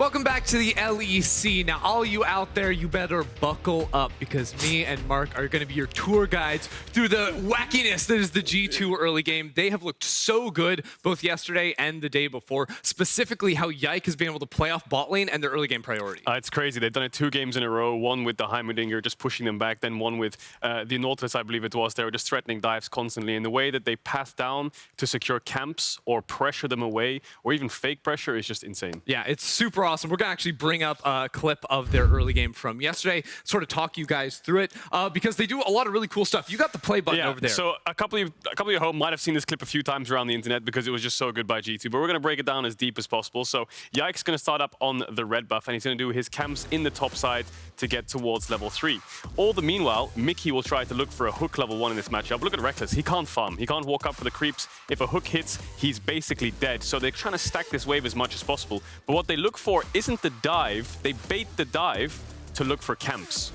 Welcome back to the LEC. Now, all you out there, you better buckle up because me and Mark are going to be your tour guides through the wackiness that is the G2 early game. They have looked so good both yesterday and the day before, specifically how Yike has been able to play off bot lane and their early game priority. It's crazy. They've done it 2 games in a row, one with the Heimerdinger just pushing them back, then one with the Nautilus, I believe it was. They were just threatening dives constantly. And the way that they path down to secure camps or pressure them away or even fake pressure is just insane. Yeah, it's super awesome. We're going to actually bring up a clip of their early game from yesterday, sort of talk you guys through it, because they do a lot of really cool stuff. You got the play button over there. So a couple of you at home might have seen this clip a few times around the internet because it was just so good by G2, but we're going to break it down as deep as possible. So Yike's going to start up on the red buff, and he's going to do his camps in the top side to get towards level 3. All the meanwhile, Mikyx will try to look for a hook level 1 in this matchup. Look at Reckless. He can't farm. He can't walk up for the creeps. If a hook hits, he's basically dead. So they're trying to stack this wave as much as possible. But what they look for isn't the dive. They bait the dive to look for camps.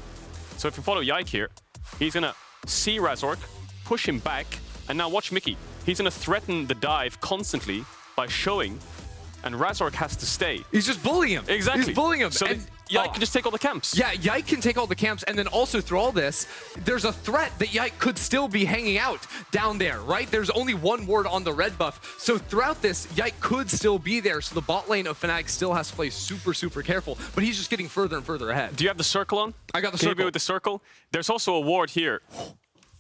So if you follow Yike here, he's going to see Razork, push him back, and now watch Mikyx. He's going to threaten the dive constantly by showing, and Razork has to stay. He's just bullying him. Exactly. He's bullying him. So Yike can just take all the camps. Yeah, Yike can take all the camps, and then also through all this, there's a threat that Yike could still be hanging out down there, right? There's only one ward on the red buff. So throughout this, Yike could still be there. So the bot lane of Fnatic still has to play super, super careful, but he's just getting further and further ahead. Do you have the circle on? I got the Can circle. you be with the circle? There's also a ward here.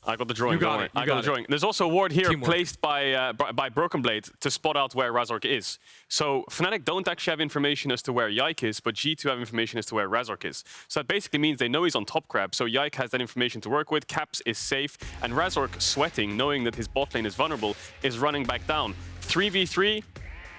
I got the drawing. You got it. I got the drawing. There's also a ward here Teamwork. placed by BrokenBlade to spot out where Razork is. So Fnatic don't actually have information as to where Yike is, but G2 have information as to where Razork is. So that basically means they know he's on top crab. So Yike has that information to work with. Caps is safe, and Razork, sweating, knowing that his bot lane is vulnerable, is running back down. 3v3.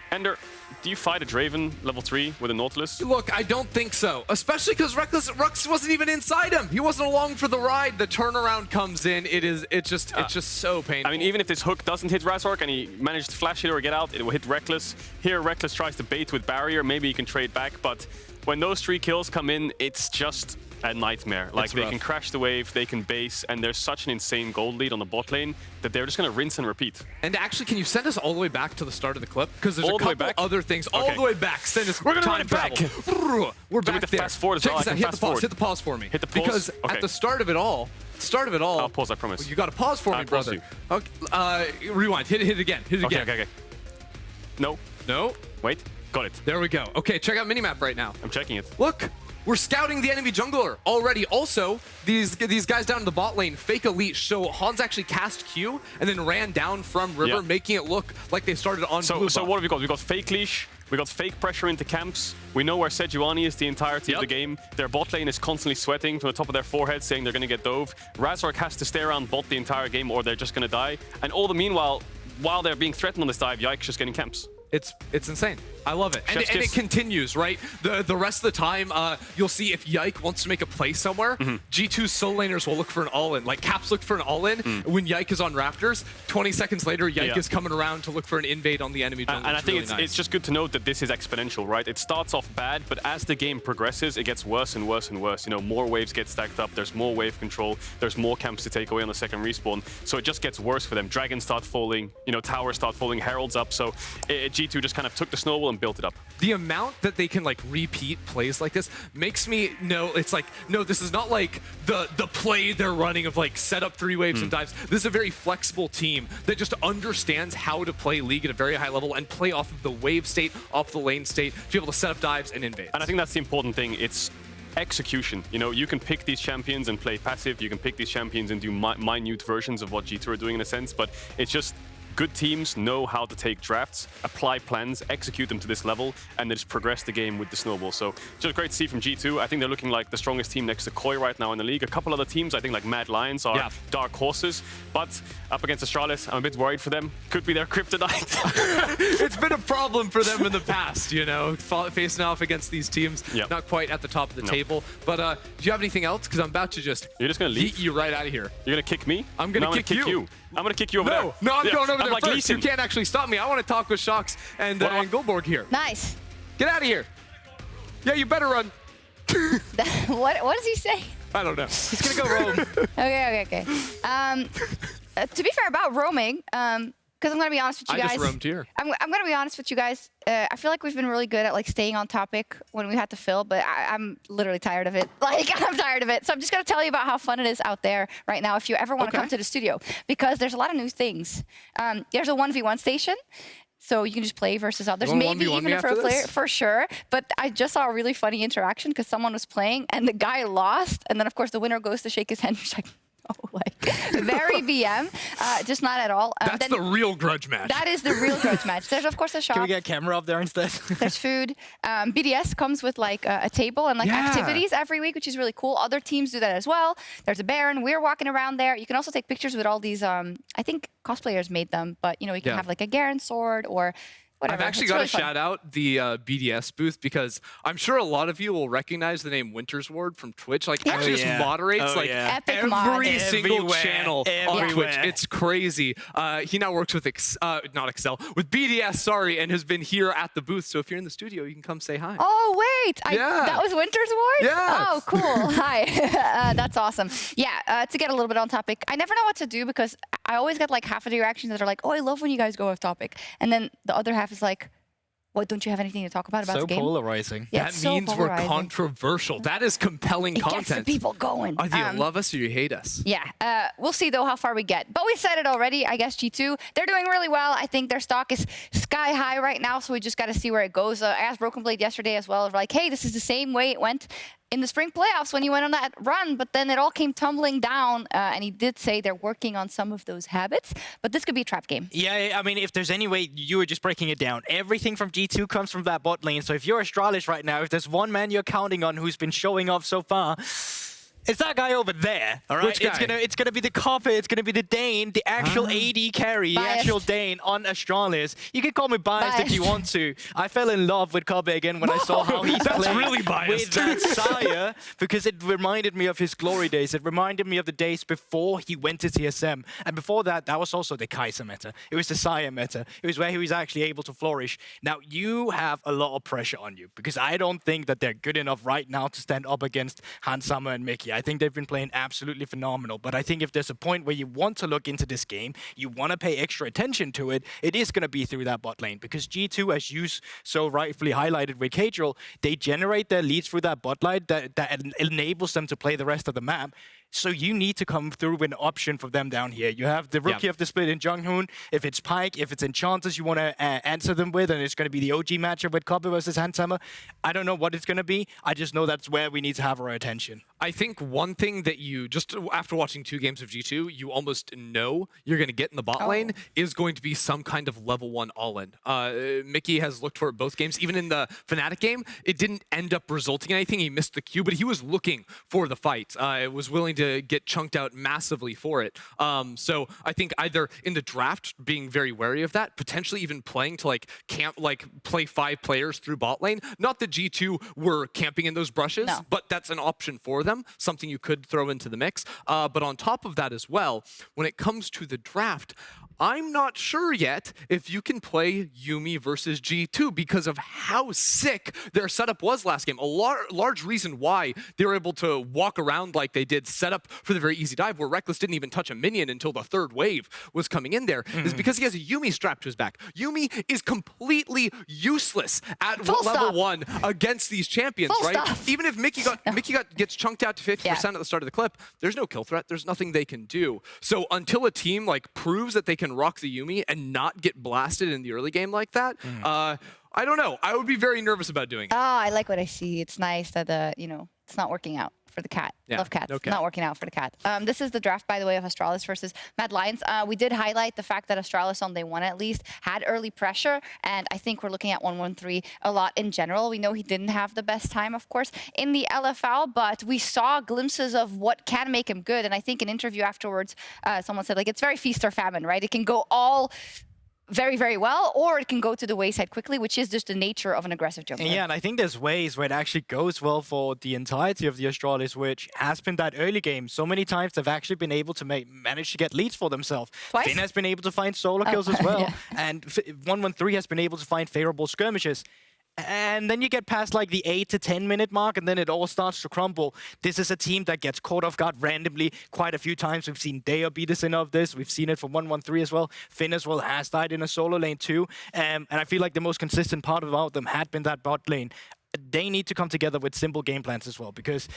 Ender, do you fight a Draven level 3 with a Nautilus? Look, I don't think so. Especially because Rux wasn't even inside him. He wasn't along for the ride. The turnaround comes in. It's just so painful. I mean, even if this hook doesn't hit Razork and he managed to flash it or get out, it will hit Reckless. Here, Reckless tries to bait with Barrier. Maybe he can trade back, but when those 3 kills come in, it's just a nightmare. Like, they can crash the wave, they can base, and there's such an insane gold lead on the bot lane that they're just going to rinse and repeat. And actually, can you send us all the way back to the start of the clip? Because there's all a couple other things. All the way back. Send us. We're going to run it back. We're back there. Fast forward as well. Hit the pause. Hit the pause for me. Hit the pause? Because at the start of it all, I'll pause, I promise. You got to pause for me, brother. Okay, rewind. Hit it again. Hit it again. Okay. No. No. Wait. Got it. There we go. Okay, check out minimap right now. I'm checking it. Look. We're scouting the enemy jungler already. Also, these guys down in the bot lane, fake elite. So Hans actually cast Q and then ran down from River, making it look like they started on blue buff. So what have we got? We got fake leash. We got fake pressure into camps. We know where Sejuani is the entirety of the game. Their bot lane is constantly sweating from the top of their forehead, saying they're going to get dove. Razork has to stay around bot the entire game or they're just going to die. And all the meanwhile, while they're being threatened on this dive, Yike's just getting camps. It's insane. I love it. And it continues, right? The rest of the time, you'll see if Yike wants to make a play somewhere, G2's solo laners will look for an all-in. Like, Caps looked for an all-in when Yike is on Raptors. 20 seconds later, Yike is coming around to look for an invade on the enemy jungle. And I think it's just good to note that this is exponential, right? It starts off bad, but as the game progresses, it gets worse and worse and worse. You know, more waves get stacked up, there's more wave control, there's more camps to take away on the second respawn. So it just gets worse for them. Dragons start falling, you know, towers start falling, heralds up. So G2 just kind of took the snowball and built it up. The amount that they can like repeat plays like this makes me know it's like, no, this is not like the play they're running of like set up 3 waves and dives. This is a very flexible team that just understands how to play League at a very high level and play off of the wave state, off the lane state, to be able to set up dives and invades. And I think that's the important thing. It's execution. You know, you can pick these champions and play passive. You can pick these champions and do minute versions of what G2 are doing in a sense, but it's just good teams know how to take drafts, apply plans, execute them to this level, and then just progress the game with the snowball. So just great to see from G2. I think they're looking like the strongest team next to Koi right now in the league. A couple other teams, I think like Mad Lions are dark horses, but up against Astralis, I'm a bit worried for them. Could be their kryptonite. It's been a problem for them in the past, you know, facing off against these teams. Not quite at the top of the table. But do you have anything else? Because I'm about to just yeet you right out of here. You're going to kick me? I'm going to kick you. I'm going to kick you over there. No, I'm going over there like first. You can't actually stop me. I want to talk with Shox and Goldborg here. Nice. Get out of here. Yeah, you better run. What does he say? I don't know. He's going to go roam. Okay. To be fair about roaming, because I'm going to be honest with you guys. I just roamed here. I'm going to be honest with you guys. I feel like we've been really good at like staying on topic when we had to fill, but I'm literally tired of it. Like, I'm tired of it. So I'm just going to tell you about how fun it is out there right now if you ever want to come to the studio, because there's a lot of new things. There's a 1v1 station. So you can just play versus others, maybe even a pro player, for sure. But I just saw a really funny interaction because someone was playing and the guy lost. And then, of course, the winner goes to shake his hand. He's like, oh, like, very BM, just not at all. That's the real grudge match. That is the real grudge match. There's, of course, a shop. Can we get a camera up there instead? There's food. BDS comes with like a table and like activities every week, which is really cool. Other teams do that as well. There's a Baron. We're walking around there. You can also take pictures with all these, I think cosplayers made them, but you know, you can have like a Garen sword or whatever. I've actually got to shout out the BDS booth because I'm sure a lot of you will recognize the name Winter's Ward from Twitch. Like, actually just moderates like every single channel on Twitch. It's crazy. He now works with with BDS, sorry, and has been here at the booth. So if you're in the studio, you can come say hi. Oh, wait. That was Winter's Ward? Yeah. Oh, cool. Hi. That's awesome. Yeah, to get a little bit on topic, I never know what to do because I always get like half of the reactions that are like, oh, I love when you guys go off topic. And then the other half is like, what, don't you have anything to talk about the game? So polarizing. Yeah, that means we're controversial. That is compelling content. Gets the people going. Either you love us or you hate us. Yeah, we'll see though how far we get. But we said it already, I guess G2, they're doing really well. I think their stock is sky high right now, so we just got to see where it goes. I asked BrokenBlade yesterday as well, like, hey, this is the same way it went in the spring playoffs when you went on that run, but then it all came tumbling down, and he did say they're working on some of those habits, but this could be a trap game. Yeah, I mean, if there's any way, you were just breaking it down. Everything from G2 comes from that bot lane, so if you're Astralis right now, if there's one man you're counting on who's been showing off so far, it's that guy over there, all right? It's gonna be the Kobbe, it's gonna be the Dane, the actual AD carry, the actual Dane on Astralis. You can call me biased if you want to. I fell in love with Kobbe again when I saw how he played really biased. with that Sire, because it reminded me of his glory days. It reminded me of the days before he went to TSM. And before that, that was also the Kai'Sa meta. It was the Sire meta. It was where he was actually able to flourish. Now, you have a lot of pressure on you, because I don't think that they're good enough right now to stand up against Hansama and Mikyx. I think they've been playing absolutely phenomenal, but I think if there's a point where you want to look into this game, you want to pay extra attention to it, it is going to be through that bot lane, because G2, as you so rightfully highlighted with Caitlyn, they generate their leads through that bot lane that enables them to play the rest of the map. So you need to come through with an option for them down here. You have the rookie of the split in Jeonghoon. If it's Pyke, if it's Enchanters you want to answer them with, and it's going to be the OG matchup with Kobbe versus Hansama. I don't know what it's going to be. I just know that's where we need to have our attention. I think one thing that you, just after watching 2 games of G2, you almost know you're going to get in the bot lane is going to be some kind of level 1 all-in. Mikyx has looked for it both games. Even in the Fnatic game, it didn't end up resulting in anything. He missed the Q, but he was looking for the fight. Was willing to get chunked out massively for it. So I think either in the draft, being very wary of that, potentially even playing to play 5 players through bot lane. Not that G2 were camping in those brushes, but that's an option for them, something you could throw into the mix. But on top of that as well, when it comes to the draft, I'm not sure yet if you can play Yuumi versus G2 because of how sick their setup was last game. A large reason why they were able to walk around like they did, set up for the very easy dive where Rekkles didn't even touch a minion until the 3rd wave was coming in there, is because he has a Yuumi strapped to his back. Yuumi is completely useless at level 1 against these champions, right? Even if Mikyx gets chunked out to 50% at the start of the clip, there's no kill threat. There's nothing they can do. So until a team like proves that they can rock the Yuumi and not get blasted in the early game like that, I don't know. I would be very nervous about doing it. Oh, I like what I see. It's nice that it's not working out for the cat. Love cats. No cat. Not working out for the cat. This is the draft, by the way, of Astralis versus Mad Lions. We did highlight the fact that Astralis on day 1 at least had early pressure, and I think we're looking at 1-1-3 a lot in general. We know he didn't have the best time, of course, in the LFL, but we saw glimpses of what can make him good, and I think in an interview afterwards, someone said, like, it's very feast or famine, right? It can go all very, very well, or it can go to the wayside quickly, which is just the nature of an aggressive jumper. Yeah, and I think there's ways where it actually goes well for the entirety of the Astralis, which has been that early game. So many times they've actually been able to manage to get leads for themselves. Twice? Finn has been able to find solo kills as well, and 1-1-3 has been able to find favorable skirmishes. And then you get past like the 8 to 10 minute mark, and then it all starts to crumble. This is a team that gets caught off guard randomly quite a few times. We've seen Dajor beat us in of this. We've seen it from 1-1-3 as well. Finn as well has died in a solo lane too. And I feel like the most consistent part about them had been that bot lane. They need to come together with simple game plans as well, because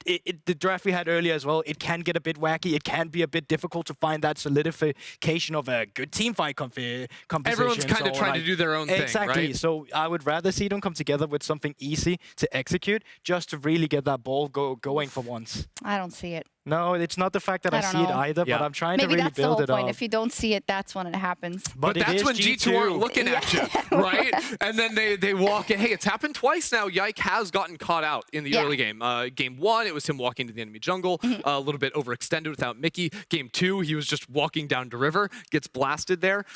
the draft we had earlier as well, it can get a bit wacky. It can be a bit difficult to find that solidification of a good team fight composition. Everyone's kind of trying to do their own thing, exactly. right? So I would rather see them come together with something easy to execute, just to really get that ball going for once. I don't see it. No, it's not the fact that I see it either, but I'm trying to really build it up. Maybe that's the whole point. If you don't see it, that's when it happens. But that's when G2 aren't looking at you, right? And then they walk in. Hey, it's happened twice now. Yike has gotten caught out in the early game. Game 1, it was him walking to the enemy jungle, a little bit overextended without Mikyx. Game 2, he was just walking down to river, gets blasted there.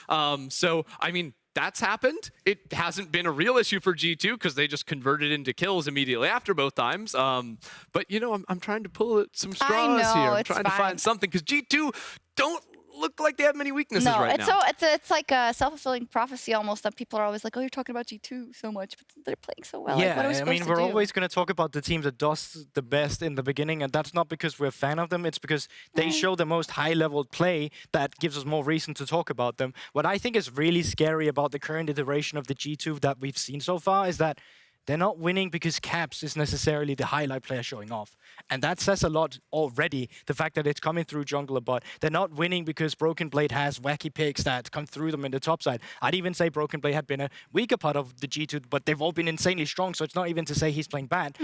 So, I mean, that's happened. It hasn't been a real issue for G2 because they just converted into kills immediately after both times. But, you know, I'm trying to pull some straws here. I'm trying to find something because G2 don't look like they have many weaknesses right now. It's like a self-fulfilling prophecy almost, that people are always like, oh, you're talking about G2 so much, but they're playing so well. Yeah, like, what are we supposed to we're do? always going to talk about the teams that does the best in the beginning, and that's not because we're a fan of them. It's because they show the most high-level play that gives us more reason to talk about them. What I think is really scary about the current iteration of the G2 that we've seen so far is that they're not winning because Caps is necessarily the highlight player showing off. And that says a lot already, the fact that it's coming through jungle a bot. They're not winning because BrokenBlade has wacky picks that come through them in the top side. I'd even say BrokenBlade had been a weaker part of the G2, but they've all been insanely strong, so it's not even to say he's playing bad.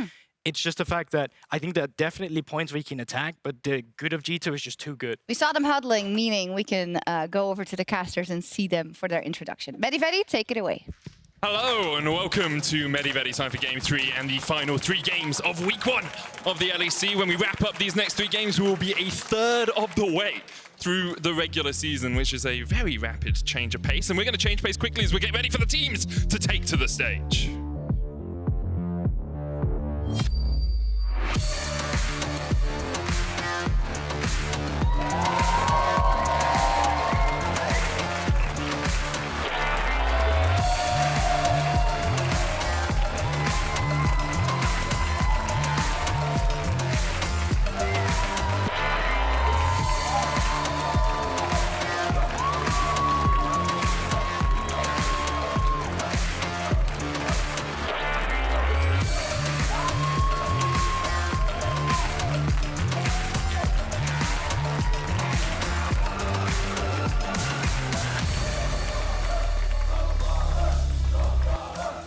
It's just the fact that I think there are definitely points where you can attack, but the good of G2 is just too good. We saw them huddling, meaning we can go over to the casters and see them for their introduction. Vedi, take it away. Hello and welcome to Vedi time for Game 3 and the final 3 games of Week 1 of the LEC. When we wrap up these next 3 games, we will be a third of the way through the regular season, which is a very rapid change of pace. And we're going to change pace quickly as we get ready for the teams to take to the stage.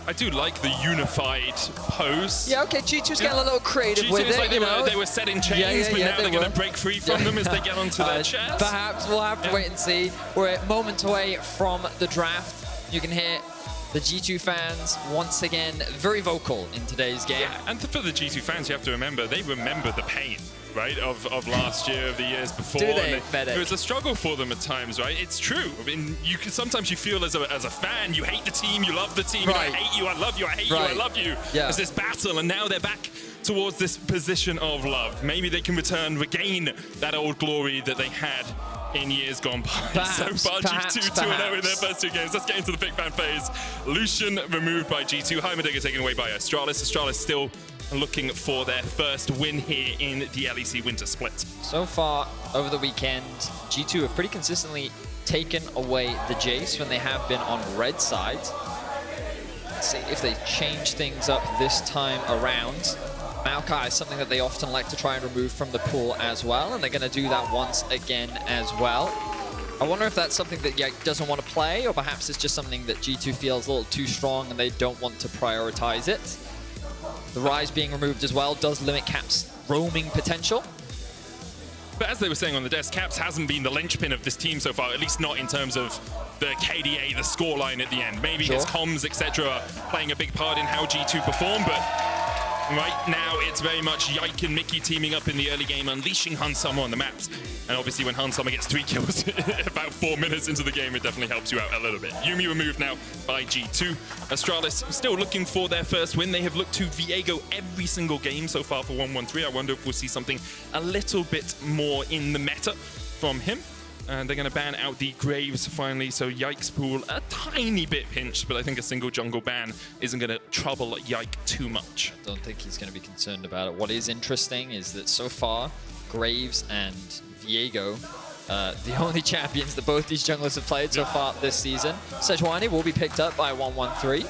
I do like the unified pose. Yeah, okay, G2's getting a little creative with it, like they were set in chains, but now they're going to break free from them as they get onto their chest. Perhaps we'll have to wait and see. We're moments away from the draft. You can hear the G2 fans once again very vocal in today's game. Yeah, and for the G2 fans, you have to remember, they remember the pain, right, of last year, of the years before. Do they, and it was a struggle for them at times, right? It's true. I mean, sometimes you feel as a fan, you hate the team, you love the team, right. You know, I hate you, I love you, I hate you, I love you. Yeah. There's this battle, and now they're back towards this position of love. Maybe they can regain that old glory that they had in years gone by. Perhaps, so far, G2 2-0 in their first 2 games. Let's get into the pick fan phase. Lucian removed by G2. Heimerdinger taken away by Astralis. Astralis still looking for their first win here in the LEC Winter Split. So far, over the weekend, G2 have pretty consistently taken away the Jace when they have been on red side. Let's see if they change things up this time around. Maokai is something that they often like to try and remove from the pool as well, and they're going to do that once again as well. I wonder if that's something that Yike doesn't want to play, or perhaps it's just something that G2 feels a little too strong and they don't want to prioritize it. The Rise being removed as well does limit Cap's roaming potential. But as they were saying on the desk, Caps hasn't been the linchpin of this team so far, at least not in terms of the KDA, the scoreline at the end. Maybe his comms, etc., playing a big part in how G2 perform, but right now it's very much Yike and Mikyx teaming up in the early game, unleashing Hansama on the maps. And obviously when Hansama gets 3 kills about 4 minutes into the game, it definitely helps you out a little bit. Yuumi removed now by G2. Astralis still looking for their first win. They have looked to Viego every single game so far for 1-1-3. I wonder if we'll see something a little bit more in the meta from him. and they're going to ban out the Graves finally, so Yike's pool a tiny bit pinched, but I think a single jungle ban isn't going to trouble Yike too much. I don't think he's going to be concerned about it. What is interesting is that so far, Graves and Viego, the only champions that both these junglers have played so far this season. Sejuani will be picked up by 113.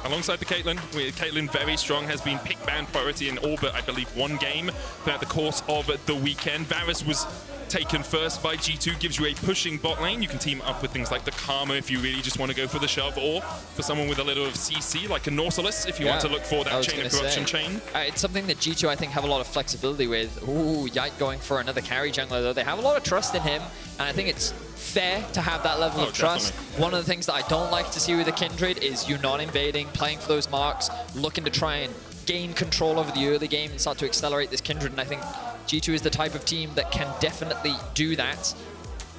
Alongside the Caitlyn, Caitlyn very strong, has been pick ban priority in all but I believe one game throughout the course of the weekend. Varus was taken first by G2, gives you a pushing bot lane. You can team up with things like the Karma if you really just want to go for the shove, or for someone with a little of CC like a Nautilus if you want to look for that chain of corruption chain. It's something that G2 I think have a lot of flexibility with. Ooh, Yike going for another carry jungler though. They have a lot of trust in him, and I think it's fair to have that level of trust. One of the things that I don't like to see with the Kindred is you not invading, playing for those marks, looking to try and gain control over the early game and start to accelerate this Kindred, and I think G2 is the type of team that can definitely do that.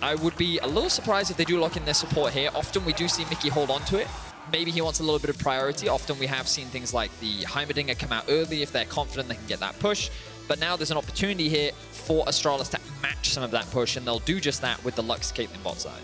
I would be a little surprised if they do lock in their support here. Often we do see Mikyx hold on to it. Maybe he wants a little bit of priority. Often we have seen things like the Heimerdinger come out early if they're confident they can get that push. But now there's an opportunity here for Astralis to match some of that push, and they'll do just that with the Lux Caitlyn bot side.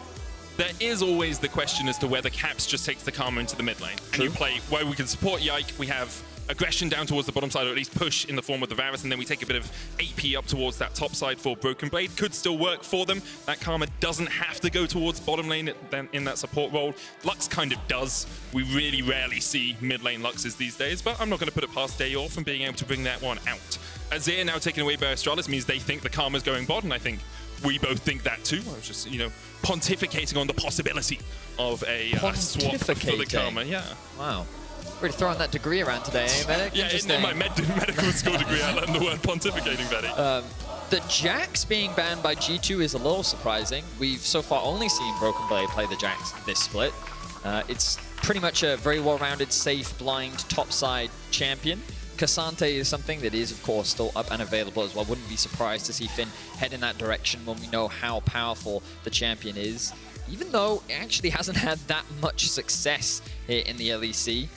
There is always the question as to whether Caps just takes the Karma into the mid lane. And you play where we can support Yike, we have aggression down towards the bottom side, or at least push in the form of the Varus, and then we take a bit of AP up towards that top side for BrokenBlade. Could still work for them. That Karma doesn't have to go towards bottom lane in that support role. Lux kind of does. We really rarely see mid lane Luxes these days, but I'm not going to put it past Dajor from being able to bring that one out. Azir now taken away by Astralis means they think the Karma's going bot, and I think we both think that too. I was just, you know, pontificating on the possibility of a swap for the Karma. Yeah. Wow. Really throwing that degree around today, eh, Medic? Yeah, in my medical school degree, I learned the word pontificating, Betty. The Jax being banned by G2 is a little surprising. We've so far only seen BrokenBlade play the Jax this split. It's pretty much a very well-rounded, safe, blind, topside champion. Cassante is something that is, of course, still up and available as well. Wouldn't be surprised to see Finn head in that direction when we know how powerful the champion is, even though it actually hasn't had that much success here in the LEC.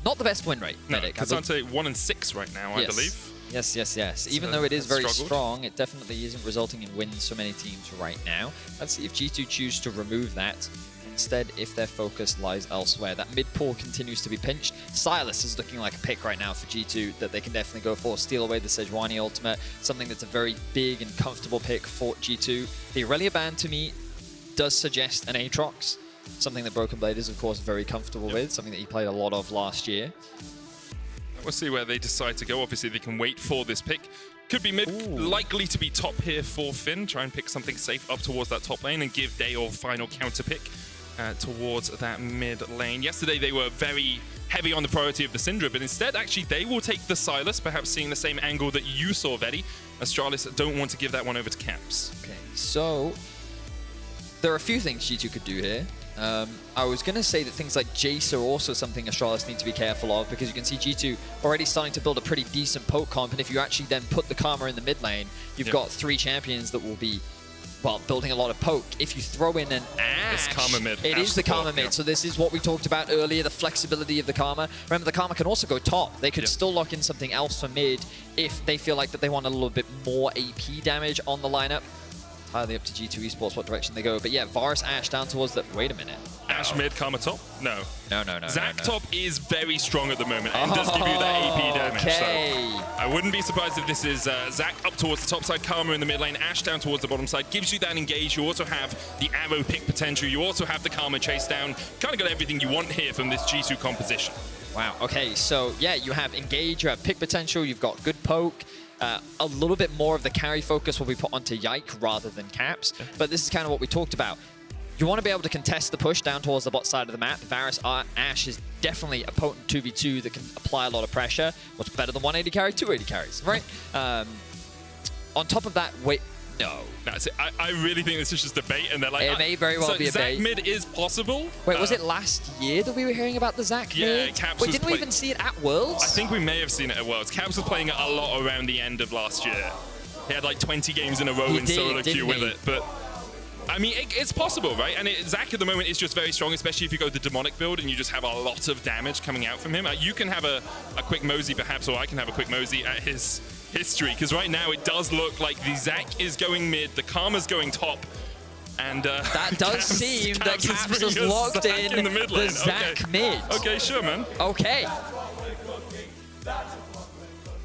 Not the best win rate, no, Medic. Cassante 1-6 right now, I believe. Yes. Even though it is very strong, it definitely isn't resulting in wins for many teams right now. Let's see if G2 choose to remove that. Instead, if their focus lies elsewhere. That mid pool continues to be pinched. Sylas is looking like a pick right now for G2 that they can definitely go for. Steal away the Sejuani ultimate, something that's a very big and comfortable pick for G2. The Aurelia ban to me does suggest an Aatrox, something that BrokenBlade is, of course, very comfortable with, something that he played a lot of last year. We'll see where they decide to go. Obviously, they can wait for this pick. Could be mid, likely to be top here for Finn. Try and pick something safe up towards that top lane and give Dajor final counter pick towards that mid lane. Yesterday, they were very heavy on the priority of the Syndra, but instead, actually, they will take the Sylas, perhaps seeing the same angle that you saw, Vedi. Astralis don't want to give that one over to Caps. Okay, so there are a few things G2 could do here. I was going to say that things like Jace are also something Astralis need to be careful of, because you can see G2 already starting to build a pretty decent poke comp, and if you actually then put the Karma in the mid lane, you've got 3 champions that will be, well, building a lot of poke. If you throw in an Ashe, Karma mid. it is the Karma mid. So this is what we talked about earlier, the flexibility of the Karma. Remember, the Karma can also go top. They could still lock in something else for mid if they feel like that they want a little bit more AP damage on the lineup. Entirely up to G2 Esports what direction they go. But yeah, Varus Ashe down towards the... Wait a minute. Ashe mid, Karma top? No. No. Zac top is very strong at the moment and does give you that AP damage. Okay. So I wouldn't be surprised if this is Zac up towards the top side, Karma in the mid lane, Ashe down towards the bottom side. Gives you that engage. You also have the arrow pick potential. You also have the Karma chase down. Kind of got everything you want here from this G2 composition. Wow. Okay, so yeah, you have engage, you have pick potential, you've got good poke. A little bit more of the carry focus will be put onto Yike rather than Caps, but this is kind of what we talked about. You want to be able to contest the push down towards the bot side of the map. Varus Ashe is definitely a potent 2v2 that can apply a lot of pressure. What's better than 180 carry? 280 carries, right? On top of that, no. That's it. I really think this is just a bait, and they're like... It may very well be a bait. Zac mid is possible. Wait, was it last year that we were hearing about the Zac mid? Yeah, Caps Wait, didn't we even see it at Worlds? I think we may have seen it at Worlds. Caps was playing it a lot around the end of last year. He had like 20 games in a row in solo queue with it, but... I mean, it's possible, right? And Zac at the moment is just very strong, especially if you go the demonic build and you just have a lot of damage coming out from him. You can have a quick mosey, perhaps, or I can have a quick mosey at his history, because right now it does look like the Zac is going mid, the Karma's going top, and that does seem that Caps has locked in the mid lane. The Zac okay. mid. Okay, sure, man. Okay.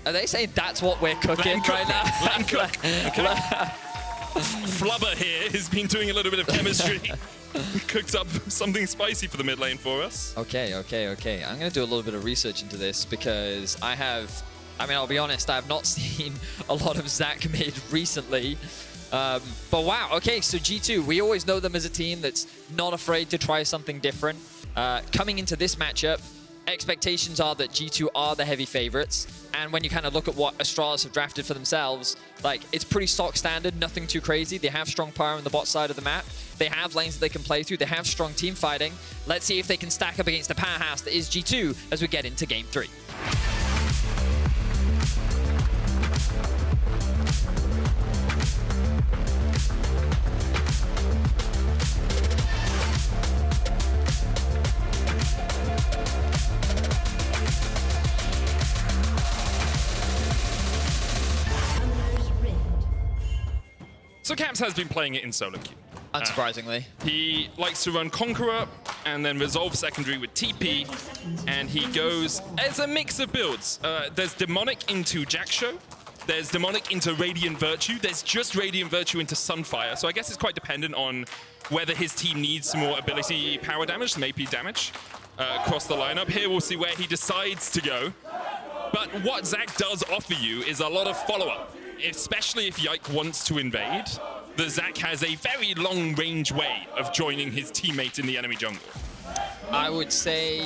Are they saying that's what we're cooking right now? Let him cook. Okay. Flubber here has been doing a little bit of chemistry. Cooked up something spicy for the mid lane for us. Okay. I'm going to do a little bit of research into this because I'll be honest, I have not seen a lot of Zac mid recently. But wow, okay, so G2, we always know them as a team that's not afraid to try something different. Coming into this matchup, expectations are that G2 are the heavy favorites. And when you kind of look at what Astralis have drafted for themselves, like, it's pretty stock standard, nothing too crazy. They have strong power on the bot side of the map. They have lanes that they can play through. They have strong team fighting. Let's see if they can stack up against the powerhouse that is G2 as we get into Game 3. So Caps has been playing it in solo queue. Unsurprisingly. He likes to run Conqueror and then resolve secondary with TP, and he goes as a mix of builds. There's Demonic into Jackshow, there's Demonic into Radiant Virtue, there's just Radiant Virtue into Sunfire, so I guess it's quite dependent on whether his team needs some more ability power damage, some AP damage across the lineup. Here we'll see where he decides to go. But what Zac does offer you is a lot of follow-up, especially if Yike wants to invade. The Zac has a very long-range way of joining his teammate in the enemy jungle. I would say...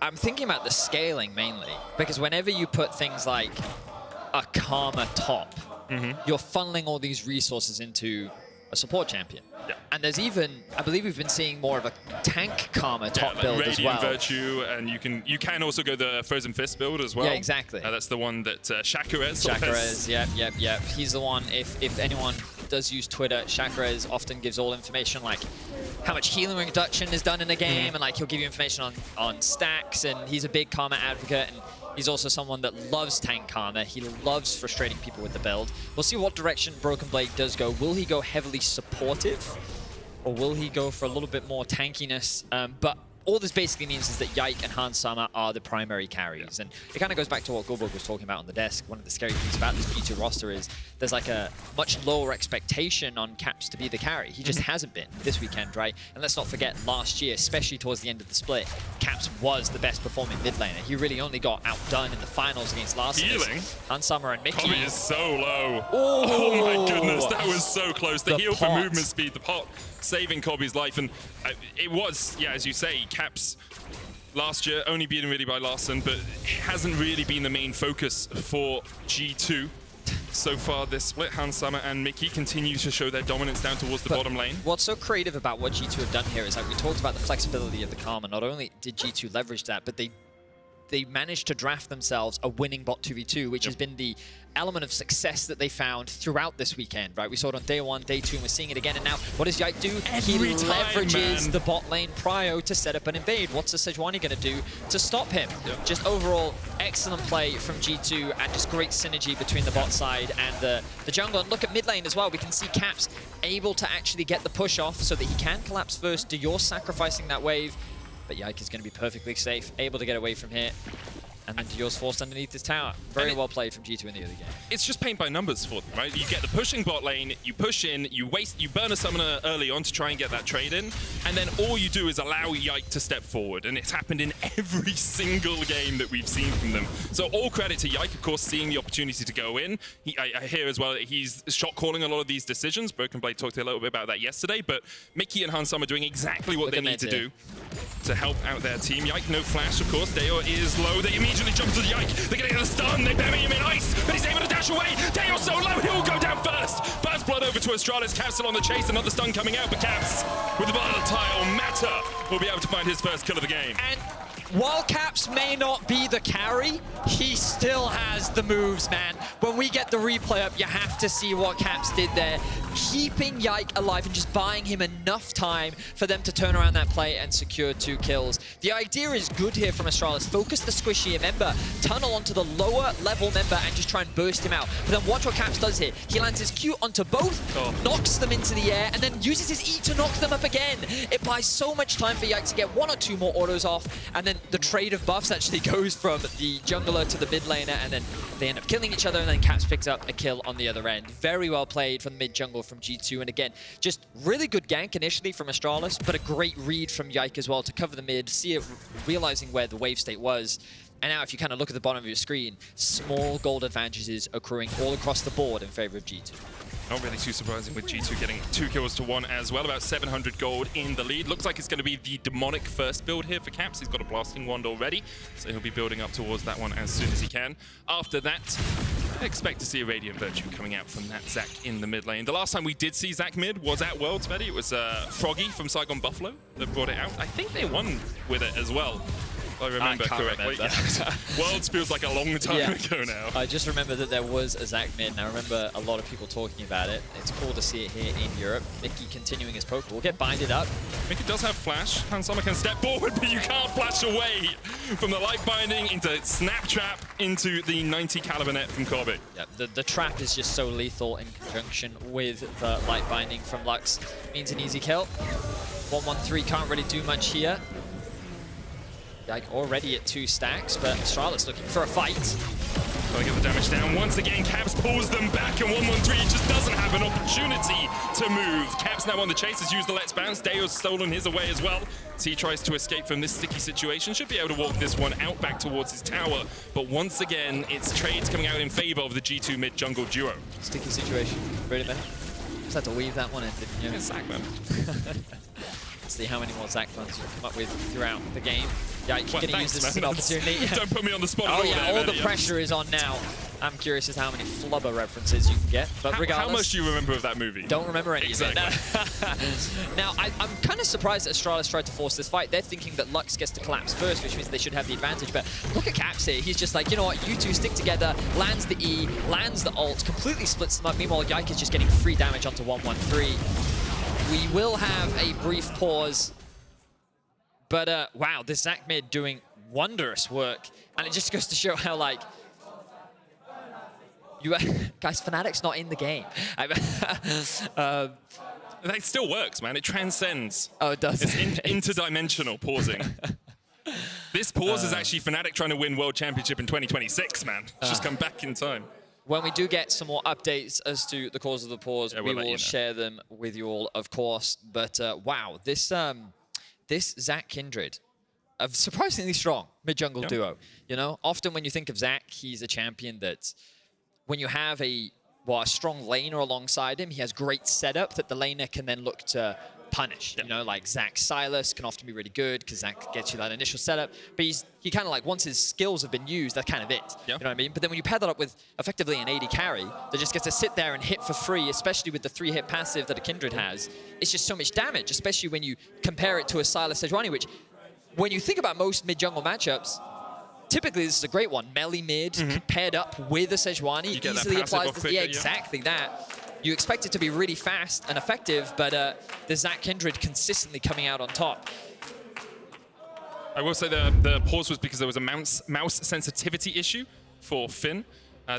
I'm thinking about the scaling mainly, because whenever you put things like a Karma top, you're funneling all these resources into a support champion. Yeah. And there's even, I believe we've been seeing more of a tank Karma top build as well. Radiant Virtue, and you can also go the Frozen Fist build as well. Yeah, exactly. That's the one that Shakurez. Yep. He's the one, if anyone does use Twitter, Shakurez often gives all information like how much healing reduction is done in the game, and like he'll give you information on stacks, and he's a big Karma advocate, and he's also someone that loves tank Karma. He loves frustrating people with the build. We'll see what direction BrokenBlade does go. Will he go heavily supportive, or will he go for a little bit more tankiness? But all this basically means is that Yike and Hans Sama are the primary carries. And it kind of goes back to what Goldberg was talking about on the desk. One of the scary things about this G2 roster is there's like a much lower expectation on Caps to be the carry. He just hasn't been this weekend, right? And let's not forget last year, especially towards the end of the split, Caps was the best performing mid laner. He really only got outdone in the finals against Larsen. Healing? Hans Sama and Mikyx. Kobbe is so low. Oh my goodness, that was so close. The heal for pot. movement speed, the pot saving Kobbe's life. And it was, yeah, as you say, Caps last year only beaten really by Larsen, but it hasn't really been the main focus for G2 so far this split. Hans Sama and Mikyx continue to show their dominance down towards the bottom lane. What's so creative about what G2 have done here is like we talked about the flexibility of the Karma. Not only did G2 leverage that, but they managed to draft themselves a winning bot 2v2, which has been the element of success that they found throughout this weekend, right? We saw it on day 1, day 2, and we're seeing it again. And now, what does Yike do? He leverages the bot lane prio to set up an invade. What's the Sejuani going to do to stop him? Just overall, excellent play from G2 and just great synergy between the bot side and the jungle. And look at mid lane as well. We can see Caps able to actually get the push off so that he can collapse first. Dajor sacrificing that wave. But Yike is going to be perfectly safe, able to get away from here. And Dajor's forced underneath this tower. Very well played from G2 in the early game. It's just paint by numbers for them, right? You get the pushing bot lane, you push in, you burn a summoner early on to try and get that trade in, and then all you do is allow Yike to step forward, and it's happened in every single game that we've seen from them. So all credit to Yike, of course, seeing the opportunity to go in. I hear as well that he's shot calling a lot of these decisions. BrokenBlade talked a little bit about that yesterday, but Mikyx and Hans Sama are doing exactly what they need to do to help out their team. Yike, no flash, of course. Dajor is low. They immediately jump to the Yike. They're going to get a stun. They bury him in ice, but he's able to dash away. Dajor's so low, he will go down first. First blood over to Astralis. Caps still on the chase. Another stun coming out, but Caps with the volatile matter will be able to find his first kill of the game. And while Caps may not be the carry, he still has the moves, man. When we get the replay up, you have to see what Caps did there. keeping Yike alive and just buying him enough time for them to turn around that play and secure 2 kills. The idea is good here from Astralis. Focus the squishy member, tunnel onto the lower level member and just try and burst him out. But then watch what Caps does here. He lands his Q onto both, knocks them into the air, and then uses his E to knock them up again. It buys so much time for Yike to get 1 or 2 more autos off, and then the trade of buffs actually goes from the jungler to the mid laner, and then they end up killing each other, and then Caps picks up a kill on the other end. Very well played from the mid jungle from G2, and again, just really good gank initially from Astralis, but a great read from Yike as well to cover the mid, see it, realizing where the wave state was. And now if you kind of look at the bottom of your screen, small gold advantages accruing all across the board in favor of G2. Not really too surprising with G2 getting 2 kills to 1 as well. About 700 gold in the lead. Looks like it's going to be the demonic first build here for Caps. He's got a blasting wand already, so he'll be building up towards that one as soon as he can. After that, I expect to see a Radiant Virtue coming out from that Zac in the mid lane. The last time we did see Zac mid was at Worlds, Vedi. It was Froggy from Saigon Buffalo that brought it out. I think they won with it as well. I remember correctly. Yeah. Worlds feels like a long time ago now. I just remember that there was a Zac mid, and I remember a lot of people talking about it. It's cool to see it here in Europe. Mikyx continuing his poke. We'll get binded up. Mikyx does have flash. Hansama can step forward, but you can't flash away from the light binding into snap trap into the 90 caliber net from Kobbe. Yeah, the trap is just so lethal in conjunction with the light binding from Lux. Means an easy kill. 1-1-3 can't really do much here. Like already at 2 stacks, but Astralis looking for a fight. Trying to get the damage down. Once again, Caps pulls them back, and 1-1-3 just doesn't have an opportunity to move. Caps now on the chase, has used the Let's Bounce. Dajor's stolen his away as well. So he tries to escape from this sticky situation. Should be able to walk this one out back towards his tower. But once again, it's trades coming out in favor of the G2 mid jungle duo. Sticky situation. Really, man. Just had to weave that one in, didn't you? Yeah, Zac, man. See how many more Zac runs you can come up with throughout the game. Yike, well, gonna use this as an opportunity. Don't put me on the spot. Oh yeah, all the pressure is on now. I'm curious as to how many flubber references you can get, but regardless. How much do you remember of that movie? Don't remember any of it. Now, I'm kind of surprised that Astralis tried to force this fight. They're thinking that Lux gets to collapse first, which means they should have the advantage, but look at Caps here. He's just like, you know what, you two stick together, lands the E, lands the ult, completely splits them up. Meanwhile, Yike is just getting free damage onto 1-1-3. We will have a brief pause, but wow, this Zac mid doing wondrous work, and it just goes to show how, like, you guys, Fnatic's not in the game. That still works, man. It transcends. Oh, it does. It's interdimensional pausing. This pause is actually Fnatic trying to win World Championship in 2026, man. It's just come back in time. When we do get some more updates as to the cause of the pause, we will share them with you all, of course. But wow, this Zac Kindred, a surprisingly strong mid-jungle duo. You know, often when you think of Zac, he's a champion that, when you have a strong laner alongside him, he has great setup that the laner can then look to punish. You know, like Zac Sylas can often be really good because Zac gets you that initial setup. But he kind of like, once his skills have been used, that's kind of it. You know what I mean? But then when you pair that up with effectively an AD carry that just gets to sit there and hit for free, especially with the 3-hit passive that a Kindred has, it's just so much damage, especially when you compare it to a Sylas Sejuani, which, when you think about most mid-jungle matchups, typically this is a great one. Melee mid paired up with a Sejuani easily applies this. Yeah, exactly that. You expect it to be really fast and effective, but the Zac Kindred consistently coming out on top. I will say the pause was because there was a mouse sensitivity issue for Finn.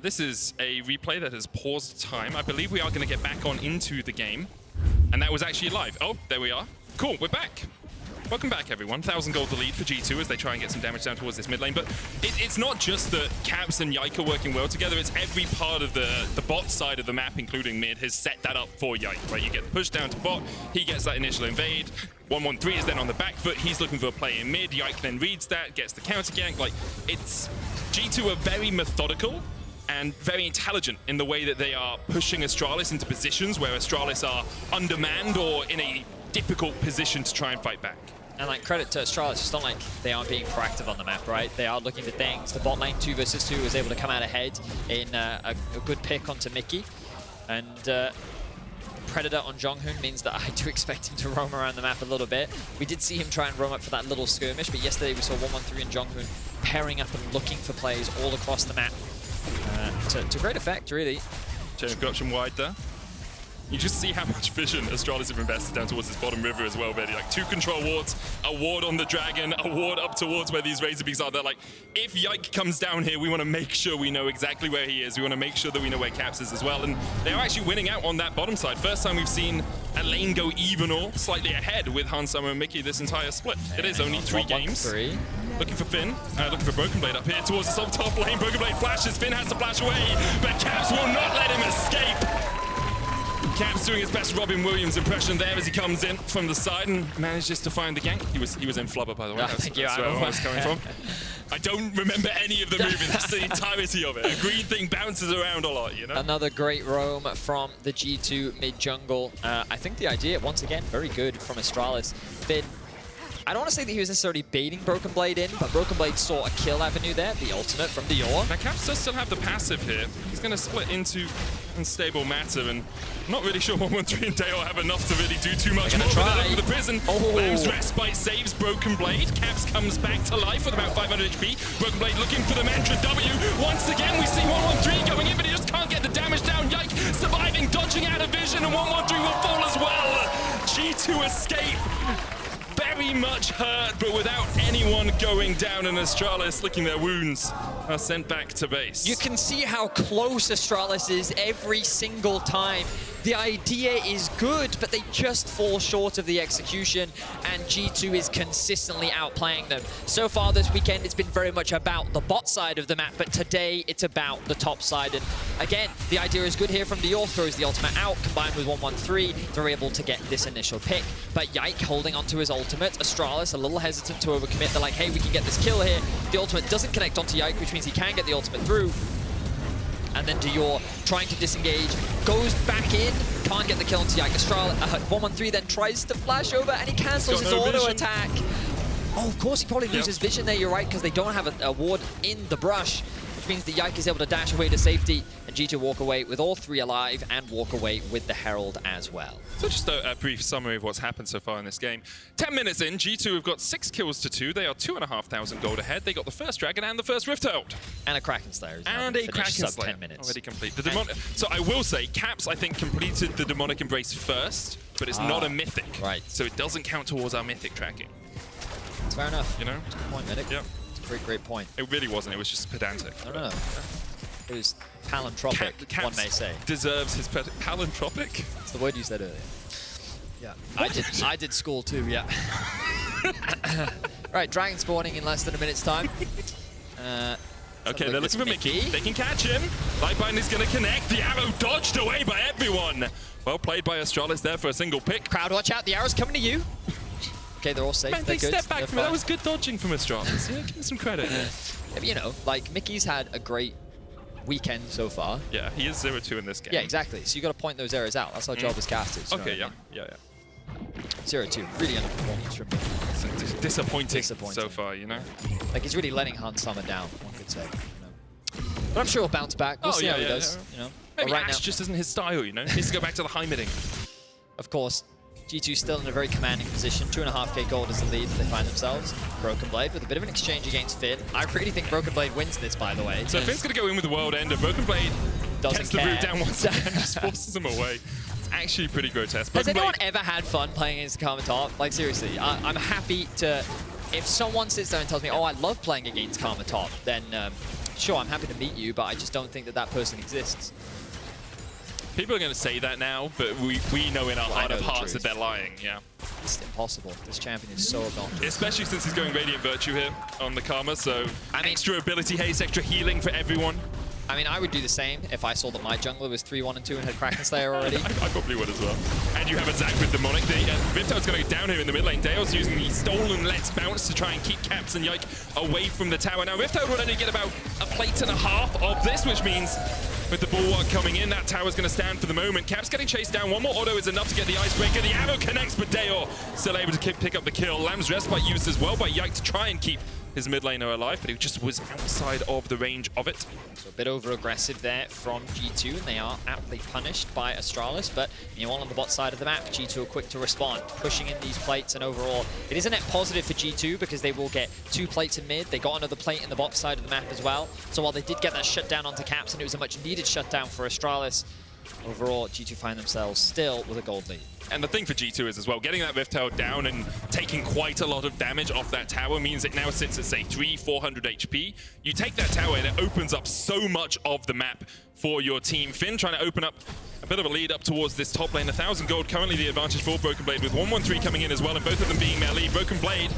This is a replay that has paused time. I believe we are going to get back on into the game. And that was actually live. Oh, there we are. Cool, we're back. Welcome back, everyone. 1,000 gold to lead for G2 as they try and get some damage down towards this mid lane. But it's not just that Caps and Yike are working well together. It's every part of the bot side of the map, including mid, has set that up for Yike. Right, you get the push down to bot. He gets that initial invade. 1-1-3 is then on the back foot. He's looking for a play in mid. Yike then reads that, gets the counter gank. Like, it's G2 are very methodical and very intelligent in the way that they are pushing Astralis into positions where Astralis are undermanned or in a difficult position to try and fight back. And like, credit to Astralis, it's not like they aren't being proactive on the map, right? They are looking for things. The bot lane 2 versus 2 was able to come out ahead in a good pick onto Mikyx. And Predator on Jeonghoon means that I do expect him to roam around the map a little bit. We did see him try and roam up for that little skirmish, but yesterday we saw 1-1-3 and Jeonghoon pairing up and looking for plays all across the map. To great effect, really. Change corruption wide there. You just see how much vision Astralis have invested down towards this bottom river as well, Vedi. Like 2 control wards, a ward on the dragon, a ward up towards where these Razor Beaks are. They're like, if Yike comes down here, we want to make sure we know exactly where he is. We want to make sure that we know where Caps is as well. And they are actually winning out on that bottom side. First time we've seen a lane go even or slightly ahead with Hansama and Mikyx this entire split. It is only 3 games. Looking for Finn, looking for BrokenBlade up here towards the top lane. BrokenBlade flashes, Finn has to flash away, but Caps will not let him escape. Caps doing his best Robin Williams impression there as he comes in from the side and manages to find the gank. He was in flubber, by the way. That's where I was coming from. I don't remember any of the movie. That's the entirety of it. A green thing bounces around a lot, you know? Another great roam from the G2 mid jungle. I think the idea, once again, very good from Astralis. Finn, I don't want to say that he was necessarily baiting BrokenBlade in, but BrokenBlade saw a kill avenue there, the ultimate from Dajor. Now Caps does still have the passive here. He's going to split into unstable matter, and I'm not really sure 113 and Dajor have enough to really do too much more. Over the prison. Lamb's respite saves BrokenBlade. Caps comes back to life with about 500 HP. BrokenBlade looking for the mantra W. Once again, we see 113 going in, but he just can't get the damage down. Yike surviving, dodging out of vision, and 113 will fall as well. G2 escape. Very much hurt, but without anyone going down, and Astralis licking their wounds are sent back to base. You can see how close Astralis is every single time. The idea is good, but they just fall short of the execution, and G2 is consistently outplaying them. So far this weekend, it's been very much about the bot side of the map, but today it's about the top side. And again, the idea is good here from Dajor, throws the ultimate out, combined with 113, they're able to get this initial pick. But Yike holding onto his ultimate, Astralis a little hesitant to overcommit. They're like, hey, we can get this kill here. The ultimate doesn't connect onto Yike, which means he can get the ultimate through. And then Dajor trying to disengage, goes back in, can't get the kill onto Yike. Astralis, 113 then tries to flash over and he cancels his auto attack. Oh, of course, he probably loses vision there, you're right, because they don't have a ward in the brush, which means the Yike is able to dash away to safety, and G2 walk away with all 3 alive and walk away with the Herald as well. So just a brief summary of what's happened so far in this game. 10 minutes in, G2 have got 6 kills to 2. They are 2,500 gold ahead. They got the first Dragon and the first Rift Herald. And a Kraken Slayer. And a Kraken Slayer. 10 minutes. Already complete. So I will say, Caps, I think, completed the Demonic Embrace first, but it's not a Mythic. Right. So it doesn't count towards our Mythic tracking. That's fair enough. You know? That's a good point, Medic. Yeah. It's a great point. It really wasn't. It was just pedantic. No. It was palantropic, one may say. Deserves his palantropic? That's the word you said earlier. Yeah, I did school too, yeah. Right, Dragon spawning in less than a minute's time. Okay, they're looking for Mikyx. They can catch him. Lightbind is going to connect. The arrow dodged away by everyone. Well played by Astralis there for a single pick. Crowd, watch out. The arrow's coming to you. Okay, they're all safe. Man, they stepped back from it. That was good dodging from Astralis. Yeah, give him some credit. You know, like, Mikyx had a great weekend so far. Yeah, he is 0-2 in this game. Yeah, exactly. So you got to point those errors out. That's our job as casters. Okay, yeah. 0-2, really underperformance from me. Disappointing so far, you know? Like, he's really letting Hansama down, one could say. You know? But I'm sure he'll bounce back. We'll see how he does. You know? Maybe right Ashe just isn't his style, you know? He needs to go back to the high midding. Of course, G2 still in a very commanding position. 2.5k gold is the lead that they find themselves. BrokenBlade with a bit of an exchange against Finn. I really think BrokenBlade wins this, by the way. So Finn's going to go in with the World Ender. BrokenBlade gets the root down once again, just forces him away. It's actually pretty grotesque. Has anyone ever had fun playing against Karma Top? Like, seriously, I'm happy to... If someone sits there and tells me, oh, I love playing against Karma Top, then sure, I'm happy to meet you, but I just don't think that that person exists. People are going to say that now, but we know in our heart of hearts that they're lying, yeah. It's impossible. This champion is so obnoxious. Especially since he's going Radiant Virtue here on the Karma, so extra ability haste, extra healing for everyone. I mean, I would do the same if I saw that my jungler was 3-1-2 and had Kraken Slayer already. I probably would as well. And you have a Zac with Demonic. Ripto's going to go down here in the mid lane. Dale's using the stolen Let's Bounce to try and keep Caps and Yike away from the tower. Now, Ripto would only get about a plate and a half of this, which means with the bulwark coming in, that tower's going to stand for the moment. Caps getting chased down. One more auto is enough to get the icebreaker. The arrow connects, but Dajor still able to pick up the kill. Lamb's Respite used as well by Yike to try and keep his mid laner alive, but he just was outside of the range of it. So a bit over-aggressive there from G2, and they are aptly punished by Astralis, but meanwhile on the bot side of the map, G2 are quick to respond, pushing in these plates, and overall, it is a net positive for G2 because they will get 2 plates in mid. They got another plate in the bot side of the map as well. So while they did get that shutdown onto Caps, and it was a much-needed shutdown for Astralis, Overall, G2 find themselves still with a gold lead. And the thing for G2 is as well, getting that Rift Tower down and taking quite a lot of damage off that tower means it now sits at, say, 400 HP. You take that tower and it opens up so much of the map for your team. Finn trying to open up a bit of a lead up towards this top lane. 1,000 gold currently the advantage for BrokenBlade, with 113 coming in as well, and both of them being melee. BrokenBlade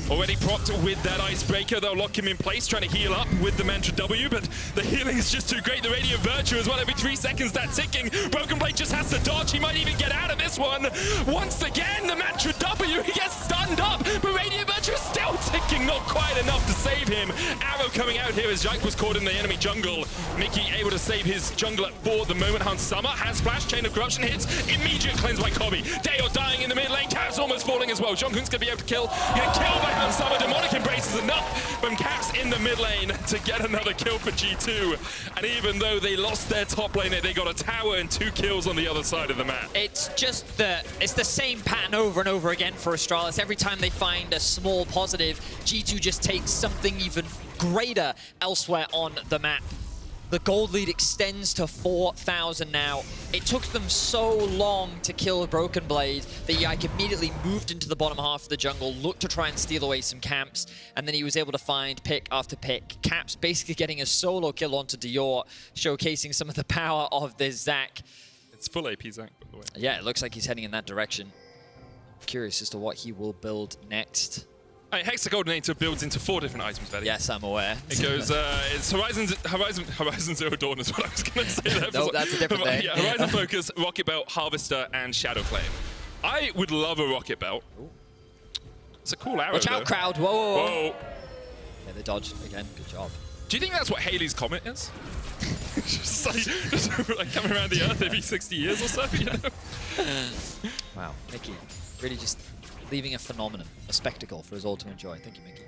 already propped with that icebreaker. They'll lock him in place, trying to heal up with the Mantra W, but the healing is just too great. The Radiant Virtue as well, every 3 seconds that's ticking. BrokenBlade just has to dodge. He might even get out of this one. Once again, the Mantra W, he gets stunned up, but Radiant Virtue is still ticking, not quite enough to save him. Arrow coming out here as Yike was caught in the enemy jungle. Mikyx able to save his jungler for the moment. Hans Summer has flash, Chain of Corruption hits, immediate cleanse by Kobbe. Dajor dying in the mid lane, Caps almost falling as well. Jeonghoon's gonna be able to kill. Get killed by Hans Summer. Demonic Embrace is enough from Caps in the mid lane to get another kill for G2. And even though they lost their top laner, they got a tower and 2 kills on the other side of the map. It's just it's the same pattern over and over again for Astralis. Every time they find a small positive, G2 just takes something even greater elsewhere on the map. The gold lead extends to 4,000 now. It took them so long to kill BrokenBlade that Yike immediately moved into the bottom half of the jungle, looked to try and steal away some camps, and then he was able to find pick after pick. Caps basically getting a solo kill onto Dajor, showcasing some of the power of this Zac. It's full AP Zac, by the way. Yeah, it looks like he's heading in that direction. Curious as to what he will build next. Hexacoordinator builds into 4 different items, Vedius. Yes, I'm aware. It goes, it's Horizon Zero Dawn is what I was going to say there. No, that's a different thing. Yeah, Horizon Focus, Rocket Belt, Harvester, and Shadow Flame. I would love a Rocket Belt. Ooh. It's a cool arrow, Watch out, crowd. Whoa, whoa, whoa. Whoa. Yeah, they dodged again. Good job. Do you think that's what Halley's Comet is? just like coming around the Earth every 60 years or so, you know? Wow, Mikyx really just leaving a phenomenon, a spectacle for us all to enjoy. Thank you, Mikyx.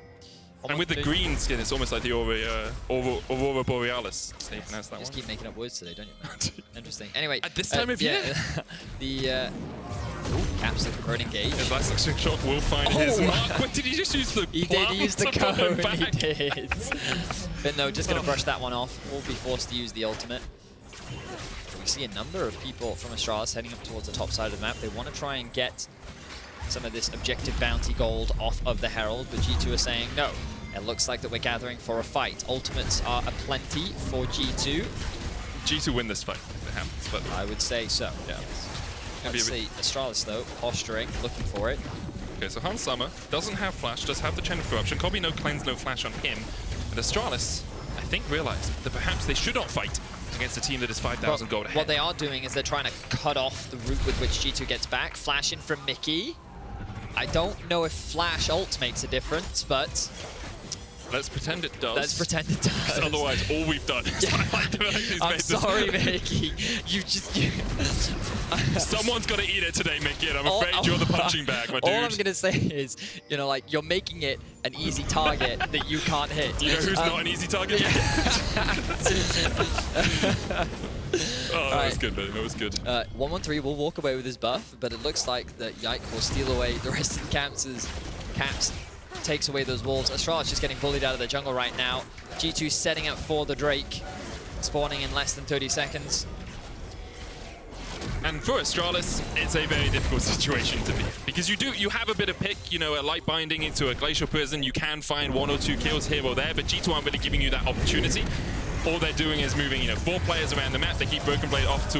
And with the green skin, it's almost like the Aurora Borealis. So you pronounce that just one. keep making up words today, don't you? Interesting. Anyway, at this time of year, the Caps looking for an engage. His last action shot will find his mark. Wait, did he just use the? He did use the cone. He did. Finn though, just gonna brush that one off. Will be forced to use the ultimate. We see a number of people from Astralis heading up towards the top side of the map. They want to try and get some of this objective bounty gold off of the Herald, but G2 are saying no. It looks like that we're gathering for a fight. Ultimates are aplenty for G2. G2 win this fight if it happens, but I would say so. Yeah. Let's see. Astralis though, posturing, looking for it. Okay, so Hans Summer doesn't have flash, does have the Chain of Corruption. Kobbe no cleanse, no flash on him. And Astralis, I think, realized that perhaps they should not fight against a team that is 5,000 gold ahead. What they are doing is they're trying to cut off the route with which G2 gets back. Flash in from Mikyx. I don't know if flash ult makes a difference, but let's pretend it does. Let's pretend it does. Otherwise, all we've done is highlight the fact he's I'm made sorry, this. Mikyx. You just... Someone's got to eat it today, Mikyx, and I'm afraid you're the punching bag, my dude. All I'm going to say is, you know, like, you're making it an easy target that you can't hit. You know who's not an easy target? Oh, that was good, man. That was good. 113 will walk away with his buff, but it looks like that Yike will steal away the rest of the Caps as Caps takes away those wolves. Astralis just getting bullied out of the jungle right now. G2 setting up for the Drake, spawning in less than 30 seconds. And for Astralis, it's a very difficult situation to be, because you have a bit of pick, you know, a light binding into a glacial prison, you can find 1 or 2 kills here or there, but G2 aren't really giving you that opportunity. All they're doing is moving, you know, 4 players around the map. They keep BrokenBlade off to,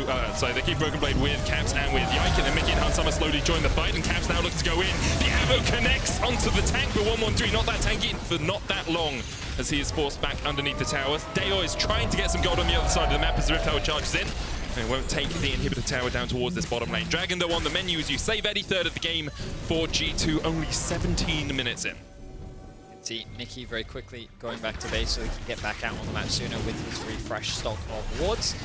they keep BrokenBlade with Caps and with Yike, and then Mikyx and Hans Summer slowly join the fight, and Caps now looking to go in. The arrow connects onto the tank, but 113 not that tanky for not that long, as he is forced back underneath the towers. Dajor is trying to get some gold on the other side of the map as the Rift Tower charges in. And it won't take the inhibitor tower down towards this bottom lane. Dragon, though, on the menu as you save Eddie, third of the game for G2, only 17 minutes in. See Mikyx very quickly going back to base so he can get back out on the map sooner with his refreshed stock of wards.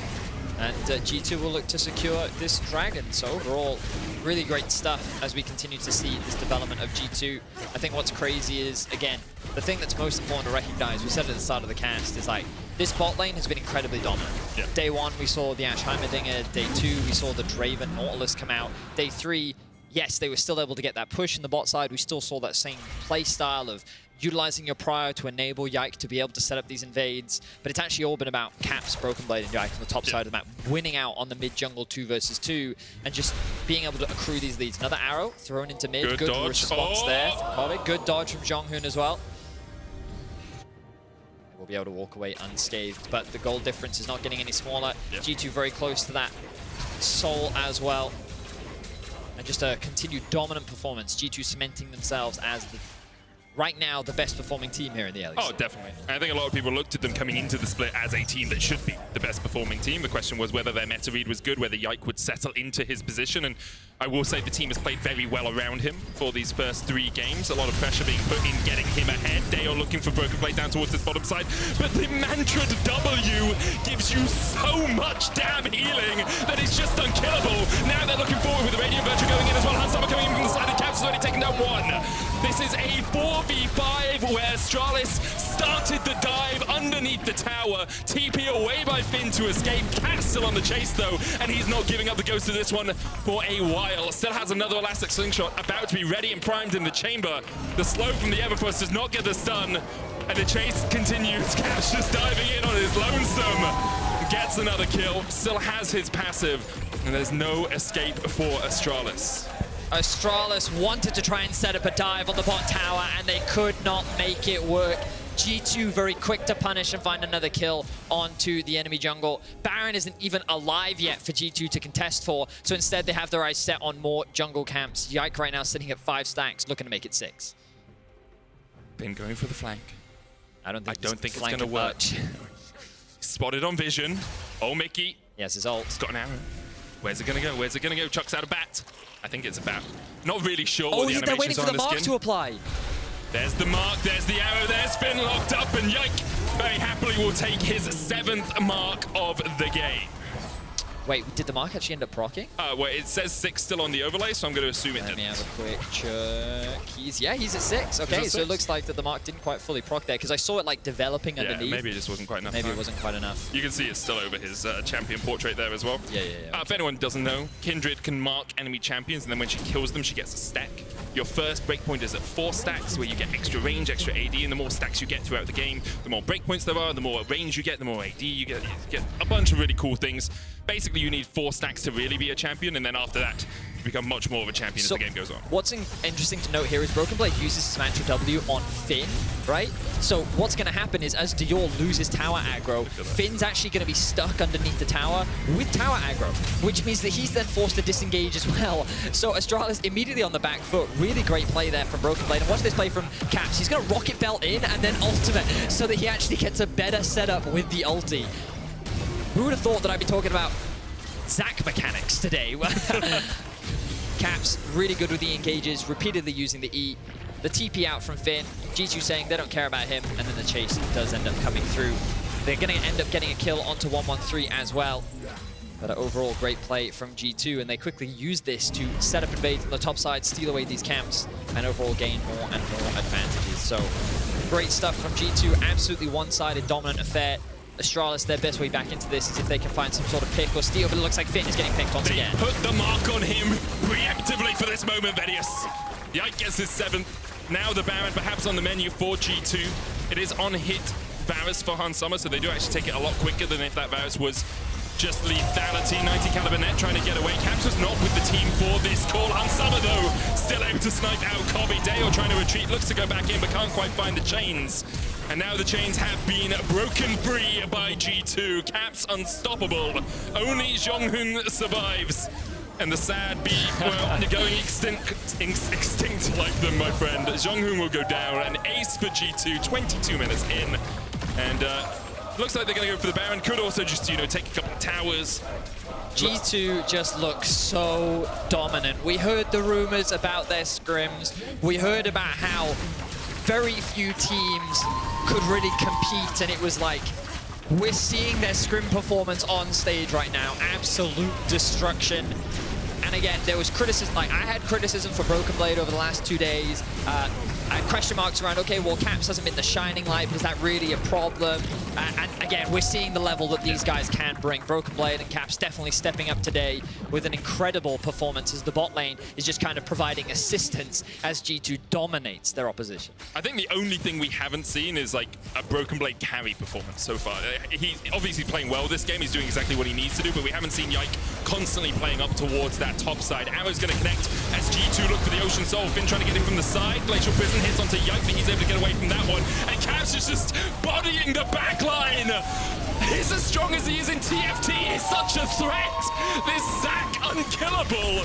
And G2 will look to secure this Dragon. So overall, really great stuff as we continue to see this development of G2. I think what's crazy is, again, the thing that's most important to recognize, we said at the start of the cast, is like, this bot lane has been incredibly dominant. Yeah. Day 1, we saw the Ashe Heimerdinger. Day 2, we saw the Draven Nautilus come out. Day 3, yes, they were still able to get that push in the bot side. We still saw that same play style of utilizing your Prio to enable Yike to be able to set up these invades. But it's actually all been about Caps, BrokenBlade, and Yike on the top side of the map, winning out on the mid jungle 2 versus 2, and just being able to accrue these leads. Another arrow thrown into mid. Good response there from Kobbe. Good dodge from Jeonghoon as well. We'll be able to walk away unscathed, but the goal difference is not getting any smaller. G2 very close to that soul as well. And just a continued dominant performance. G2 cementing themselves as right now the best performing team here in the LEC. Oh, definitely. I think a lot of people looked at them coming into the split as a team that should be the best performing team. The question was whether their meta read was good, whether Yike would settle into his position, and I will say the team has played very well around him for these first 3 games. A lot of pressure being put in getting him ahead. Dajor looking for BrokenBlade down towards this bottom side, but the Mantrad W gives you so much damn healing that it's just unkillable. Now they're looking forward with the Radiant Virtue going in as well. Hansama coming in from the side of Caps has already taken down 1. This is a 4v5 where Astralis started the dive underneath the tower. TP away by Finn to escape. Cat still on the chase though, and he's not giving up the ghost of this one for a while. Still has another elastic slingshot about to be ready and primed in the chamber. The slow from the Everforce does not get the stun, and the chase continues. Cat's just diving in on his lonesome. Gets another kill, still has his passive, and there's no escape for Astralis. Astralis wanted to try and set up a dive on the bot tower, and they could not make it work. G2 very quick to punish and find another kill onto the enemy jungle. Baron isn't even alive yet for G2 to contest for, so instead they have their eyes set on more jungle camps. Yike right now sitting at 5 stacks, looking to make it 6. Been going for the flank. I don't think it's going to work. Spotted on vision. Oh, Mikyx. Yes, his ult. He's got an arrow. Where's it going to go? Where's it going to go? Chucks out a bat. I think it's a bat. Not really sure what the animations they're waiting for the mark to apply. There's the mark, there's the arrow, there's Finn locked up, and Yike very happily will take his 7th mark of the game. Wait, did the mark actually end up proccing? Well, it says 6 still on the overlay, so I'm going to assume it did. Let me have a quick check. He's at 6. Okay, so it looks like that the mark didn't quite fully proc there, because I saw it like developing underneath. Maybe it just wasn't quite enough. Maybe it wasn't quite enough. You can see it's still over his champion portrait there as well. Yeah. If anyone doesn't know, Kindred can mark enemy champions, and then when she kills them, she gets a stack. Your first breakpoint is at 4 stacks, where you get extra range, extra AD, and the more stacks you get throughout the game, the more breakpoints there are, the more range you get, the more AD you get. You get a bunch of really cool things. Basically, you need 4 stacks to really be a champion, and then after that, you become much more of a champion as the game goes on. What's interesting to note here is BrokenBlade uses his Mantra W on Finn, right? So what's going to happen is as Dajor loses tower aggro, Finn's actually going to be stuck underneath the tower with tower aggro, which means that he's then forced to disengage as well. So Astralis immediately on the back foot. Really great play there from BrokenBlade. And watch this play from Caps. He's going to rocket belt in and then ultimate so that he actually gets a better setup with the ulti. Who would have thought that I'd be talking about Zac mechanics today? Caps really good with the engages, repeatedly using the E. The TP out from Finn. G2 saying they don't care about him, and then the chase does end up coming through. They're going to end up getting a kill onto 113 as well. But overall, great play from G2, and they quickly use this to set up invades on the top side, steal away these camps, and overall gain more and more advantages. So great stuff from G2. Absolutely one-sided dominant affair. Astralis, their best way back into this is if they can find some sort of pick or steal, but it looks like Finn is getting picked once again. Put the mark on him preemptively for this moment, Vedius. Yike gets his 7th. Now the Baron perhaps on the menu for G2. It is on hit Varus for Hansama, so they do actually take it a lot quicker than if that Varus was just lethality. 90 caliber net trying to get away. Caps was not with the team for this call. Hansama though, still able to snipe out Kobbe. Dajor trying to retreat, looks to go back in, but can't quite find the chains. And now the chains have been broken free by G2. Caps unstoppable. Only Jeonghoon survives. And the sad bee, well, going extinct like them, my friend. Jeonghoon will go down. An ace for G2, 22 minutes in. And looks like they're going to go for the Baron. Could also just, you know, take a couple of towers. G2 just looks so dominant. We heard the rumors about their scrims. We heard about how very few teams could really compete, and it was like, we're seeing their scrim performance on stage right now. Absolute destruction. And again, there was criticism, like I had criticism for BrokenBlade over the last 2 days. I had question marks around, okay, well, Caps hasn't been the shining light, but is that really a problem? And again, we're seeing the level that these guys can bring. BrokenBlade and Caps definitely stepping up today with an incredible performance as the bot lane is just kind of providing assistance as G2 dominates their opposition. I think the only thing we haven't seen is like a BrokenBlade carry performance so far. He's obviously playing well this game. He's doing exactly what he needs to do, but we haven't seen Yike constantly playing up towards that top side. Arrow's going to connect as G2 look for the Ocean Soul. Finn trying to get him from the side. Glacial Prison hits onto Yike, but he's able to get away from that one. And Caps is just bodying the backline. He's as strong as he is in TFT. He's such a threat. This Zac unkillable.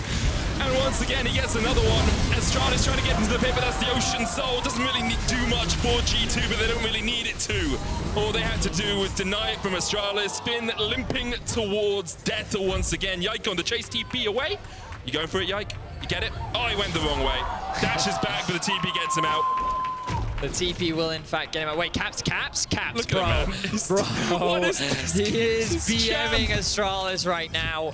And once again, he gets another one. Astralis trying to get into the pit, but that's the Ocean Soul. Doesn't really do much for G2, but they don't really need it to. All they had to do was deny it from Astralis. Finn limping towards death once again. Yike on the chase, TP away. You going for it, Yike? You get it? Oh, he went the wrong way. Dash is back, but the TP gets him out. The TP will in fact get him out. Wait, Caps, Look bro. at him, Bro, what is this? He is He's BMing champ. Astralis right now.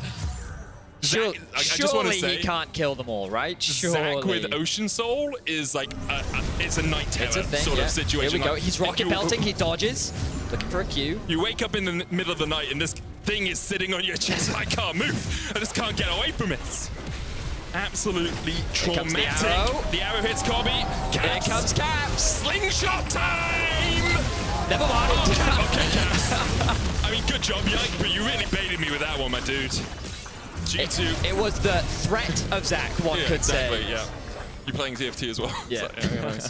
Zac, I just want to Surely say, he can't kill them all, right? Surely. Zac with Ocean Soul is like, it's a night terror It's a thing, sort yeah. of situation. Here we go. Like, He's rocket belting, he dodges. Looking for a Q. You wake up in the middle of the night and this thing is sitting on your chest. I can't move. I just can't get away from it. Absolutely traumatic. The arrow hits Kobbe. Here comes Caps. Slingshot time! Never mind. Okay, Caps. I mean, good job, Yike, but you really baited me with that one, my dude. G2. It was the threat of Zac, one could exactly, say. Yeah. You're playing TFT as well. Yeah. Nice.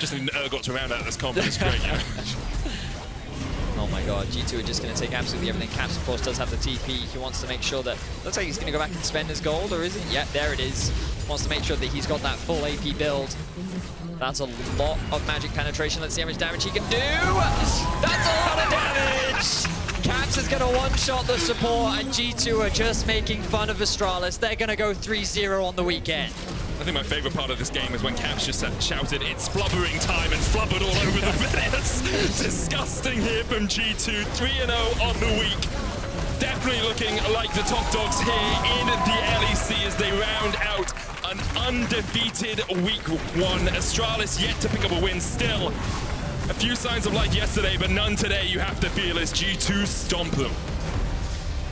Just need got to round out this comp. It's great, yeah. Oh my god, G2 are just going to take absolutely everything. Caps, of course, does have the TP. He wants to make sure that... Looks like he's going to go back and spend his gold, or is he? Yeah, there it is. Wants to make sure that he's got that full AP build. That's a lot of magic penetration. Let's see how much damage he can do. That's a lot of damage! Caps is going to one-shot the support, and G2 are just making fun of Astralis. They're going to go 3-0 on the weekend. I think my favorite part of this game is when Caps just shouted, "It's flubbering time," and flubbered all over the Vedius. Disgusting here from G2, 3-0 on the week. Definitely looking like the top dogs here in the LEC as they round out an undefeated week one. Astralis yet to pick up a win still. A few signs of life yesterday, but none today, you have to feel, as G2 stomp them.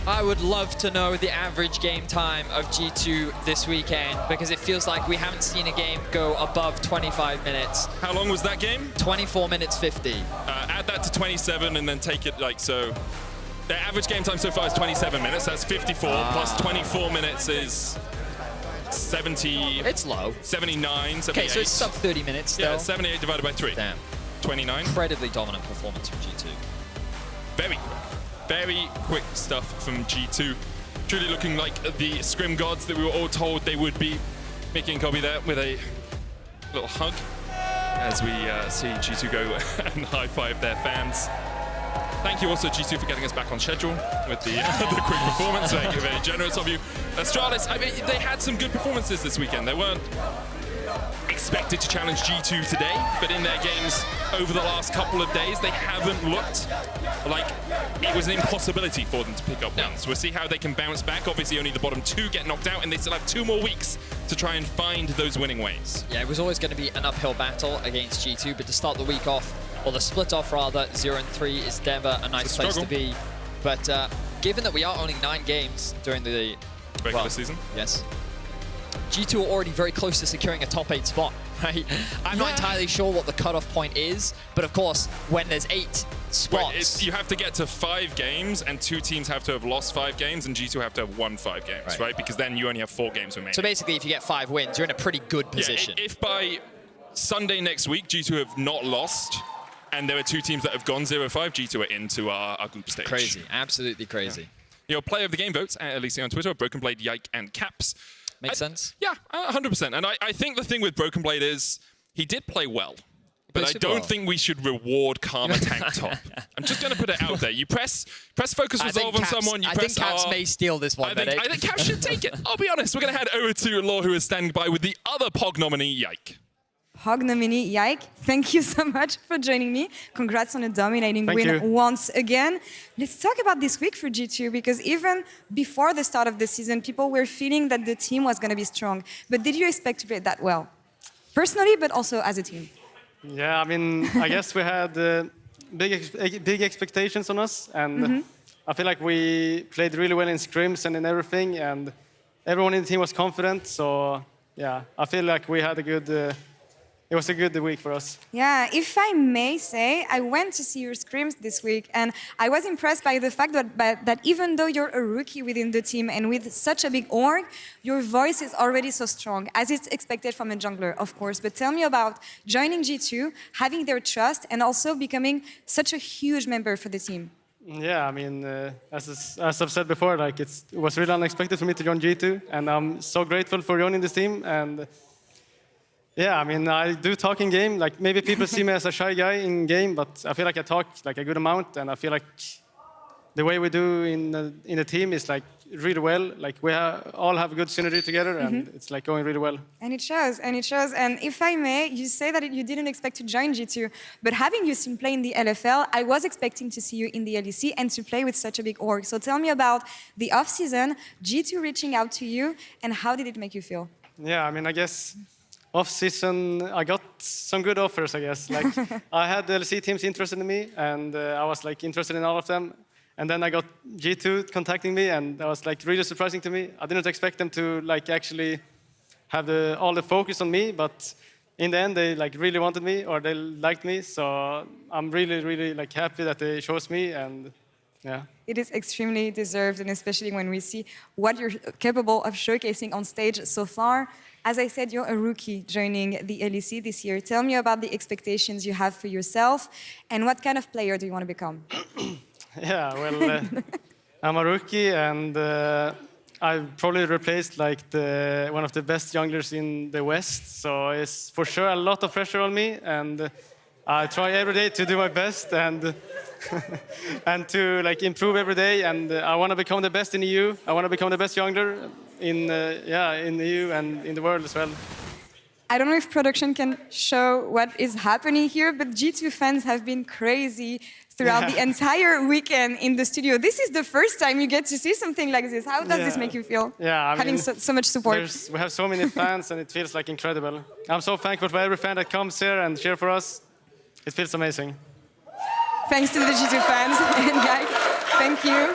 I would love to know the average game time of G2 this weekend, because it feels like we haven't seen a game go above 25 minutes. How long was that game? 24 minutes 50. Add that to 27 and then take it like so. Their average game time so far is 27 minutes. That's 54 plus 24 minutes is 70. It's low. 79, 78. Okay, so it's sub 30 minutes still. Yeah, 78 divided by 3. Damn. 29. Incredibly dominant performance from G2. Very quick stuff from G2. Truly looking like the scrim gods that we were all told they would be. Mikyx and Kobbe there with a little hug as we see G2 go and high-five their fans. Thank you also, G2, for getting us back on schedule with the quick performance. Very generous of you. Astralis, I mean, they had some good performances this weekend. They weren't expected to challenge G2 today, but in their games over the last couple of days, they haven't looked like it was an impossibility for them to pick up wins. We'll see how they can bounce back. Obviously, only the bottom two get knocked out, and they still have 2 more weeks to try and find those winning ways. Yeah, it was always going to be an uphill battle against G2, but to start the week off, or the split off rather, 0-3 is never a nice place to be. But given that we are owning 9 games during the regular season, yes, G2 are already very close to securing a top 8 spot, right? I'm not entirely sure what the cutoff point is, but of course, when there's 8 spots... you have to get to 5 games, and 2 teams have to have lost 5 games, and G2 have to have won 5 games, right? Because then you only have 4 games remaining. So basically, if you get 5 wins, you're in a pretty good position. Yeah, if by Sunday next week, G2 have not lost, and there are 2 teams that have gone 0-5, G2 are into our group stage. Crazy, absolutely crazy. Yeah. Your player of the game votes at LEC on Twitter, BrokenBlade, Yike, and Caps. Makes sense? Yeah, 100%. And I think the thing with BrokenBlade is he did play well. But I don't think we should reward Karma Tank Top. I'm just going to put it out there. You press focus resolve on someone, you press I think Caps R. may steal this one, I think Caps should take it. I'll be honest. We're going to head over to Laure, who is standing by with the other POG nominee, Yike. POG nominee Yike, thank you so much for joining me. Congrats on a dominating win once again. Let's talk about this week for G2, because even before the start of the season, people were feeling that the team was going to be strong. But did you expect to play that well? Personally, but also as a team? Yeah, I mean, I guess we had big expectations on us, and I feel like we played really well in scrims and in everything, and everyone in the team was confident. So yeah, I feel like we had a good. It was a good week for us. Yeah, if I may say, I went to see your scrims this week, and I was impressed by the fact that even though you're a rookie within the team and with such a big org, your voice is already so strong, as it's expected from a jungler, of course. But tell me about joining G2, having their trust, and also becoming such a huge member for the team. Yeah, I mean, as I've said before, like it was really unexpected for me to join G2, and I'm so grateful for joining this team. And yeah, I mean, I do talk in game. Like maybe people see me as a shy guy in game, but I feel like I talk like a good amount, and I feel like the way we do in the team is like really well. Like we all have good synergy together, and it's like going really well. And it shows, and it shows. And if I may, you say that you didn't expect to join G2, but having you seen play in the LFL, I was expecting to see you in the LEC and to play with such a big org. So tell me about the off-season, G2 reaching out to you, and how did it make you feel? Yeah, I mean, I guess off-season, I got some good offers, I guess. Like I had the LEC teams interested in me, and I was like interested in all of them. And then I got G2 contacting me, and that was like really surprising to me. I didn't expect them to like actually have all the focus on me, but in the end they like really wanted me, or they liked me. So I'm really like happy that they chose me, and yeah. It is extremely deserved, and especially when we see what you're capable of showcasing on stage so far. As I said, you're a rookie joining the LEC this year. Tell me about the expectations you have for yourself, and what kind of player do you want to become? Yeah, well, I'm a rookie, and I probably replaced like one of the best junglers in the West. So it's for sure a lot of pressure on me, and I try every day to do my best and and to like improve every day. And I want to become the best in EU. I want to become the best jungler in the EU and in the world as well. I don't know if production can show what is happening here, but G2 fans have been crazy throughout the entire weekend in the studio. This is the first time you get to see something like this. How does this make you feel? Yeah, I having mean, so much support. We have so many fans, and it feels like incredible. I'm so thankful for every fan that comes here and cheer for us. It feels amazing. Thanks to the G2 fans. And Yike, thank you.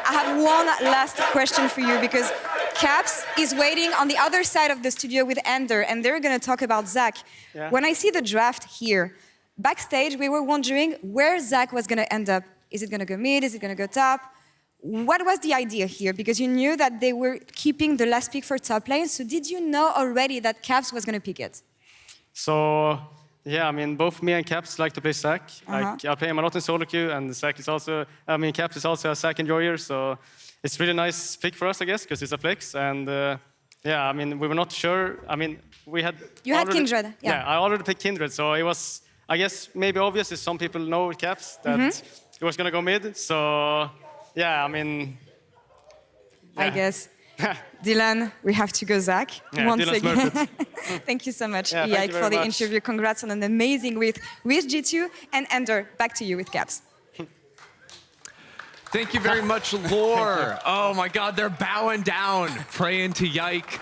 I have one last question for you, because Caps is waiting on the other side of the studio with Ender, and they're going to talk about Zach. Yeah. When I see the draft here, backstage we were wondering where Zach was going to end up. Is it going to go mid? Is it going to go top? What was the idea here? Because you knew that they were keeping the last pick for top lane, so did you know already that Caps was going to pick it? So, yeah, I mean, both me and Caps like to play Zach. Like, I play him a lot in solo queue, and Zach is also, I mean, Caps is also a Zach enjoyer, so it's really nice pick for us, I guess, because it's a flex. And yeah, I mean, we were not sure. I mean, we had... You had Kindred, yeah. Yeah, I already picked Kindred, so it was, I guess, maybe obvious if some people know with Caps that it was going to go mid. So, yeah, I mean... Yeah. I guess. Dylan, we have to go Zach once Dylan's again. Thank you so much, Yike, for the interview. Congrats on an amazing week with G2. And Ender, back to you with Caps. Thank you very much, Laure. Oh my God, they're bowing down, praying to Yike.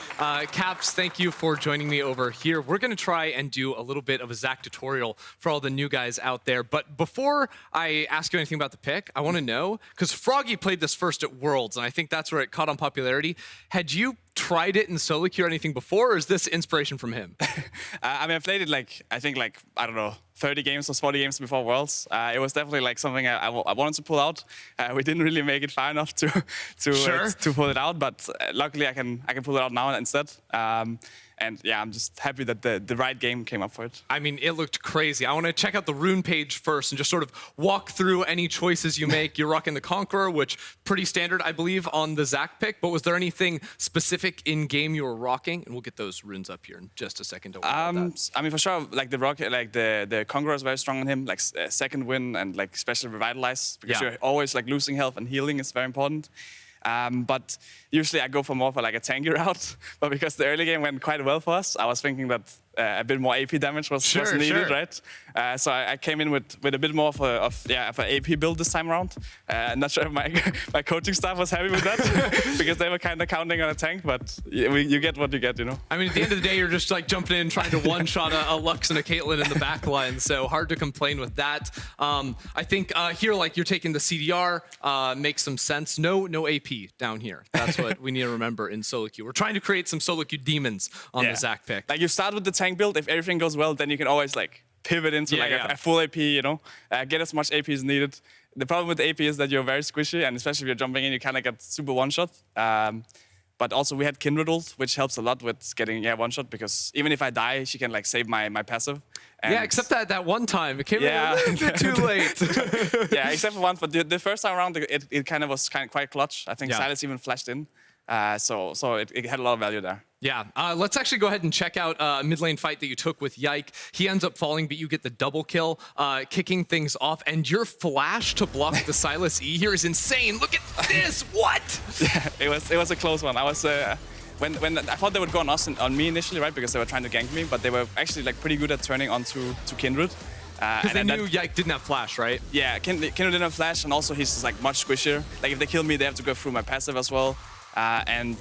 Caps, thank you for joining me over here. We're gonna try and do a little bit of a Zach tutorial for all the new guys out there. But before I ask you anything about the pick, I wanna know, because Froggy played this first at Worlds, and I think that's where it caught on popularity. Had you tried it in solo queue or anything before, or is this inspiration from him? I mean, I played it I think I don't know, 30 games or 40 games before Worlds. It was definitely like something I wanted to pull out. We didn't really make it far enough to pull it out, but luckily I can pull it out now instead. And yeah, I'm just happy that the right game came up for it. I mean, it looked crazy. I want to check out the rune page first and just sort of walk through any choices you make. You're rocking the Conqueror, which pretty standard, I believe, on the Zach pick. But was there anything specific in game you were rocking? And we'll get those runes up here in just a second. Don't worry about that. I mean, for sure, like the Conqueror is very strong on him. Like second win and like especially revitalize, because you're always like losing health, and healing is very important. But usually I go more for like a tanky route. But because the early game went quite well for us, I was thinking that a bit more AP damage was needed, right? So I came in with a bit more of an AP build this time around. Not sure if my coaching staff was happy with that because they were kind of counting on a tank, but you get what you get, you know. I mean, at the end of the day, you're just like jumping in, trying to one-shot a Lux and a Caitlyn in the back line, so hard to complain with that. I think here, like, you're taking the CDR, makes some sense. No AP down here. That's what we need to remember in solo queue. We're trying to create some solo queue demons on the Zac pick. Like, you start with the tank build. If everything goes well, then you can always like pivot into a full AP, you know, get as much AP as needed. The problem with AP is that you're very squishy, and especially if you're jumping in, you kind of get super one-shot. But also we had Kindred ult, which helps a lot with getting one-shot, because even if I die, she can like save my passive. And except that one time, it came in a little bit too late. Except for once, but the first time around, it kind of was quite clutch. I think Sylas even flashed in. So it had a lot of value there. Yeah, let's actually go ahead and check out a mid lane fight that you took with Yike. He ends up falling, but you get the double kill, kicking things off. And your flash to block the Sylas E here is insane. Look at this, what? Yeah, it was a close one. I was when I thought they would go on me initially, right? Because they were trying to gank me, but they were actually like pretty good at turning onto Kindred. Because they knew Yike didn't have flash, right? Yeah, Kindred didn't have flash, and also he's just like much squishier. Like if they kill me, they have to go through my passive as well. And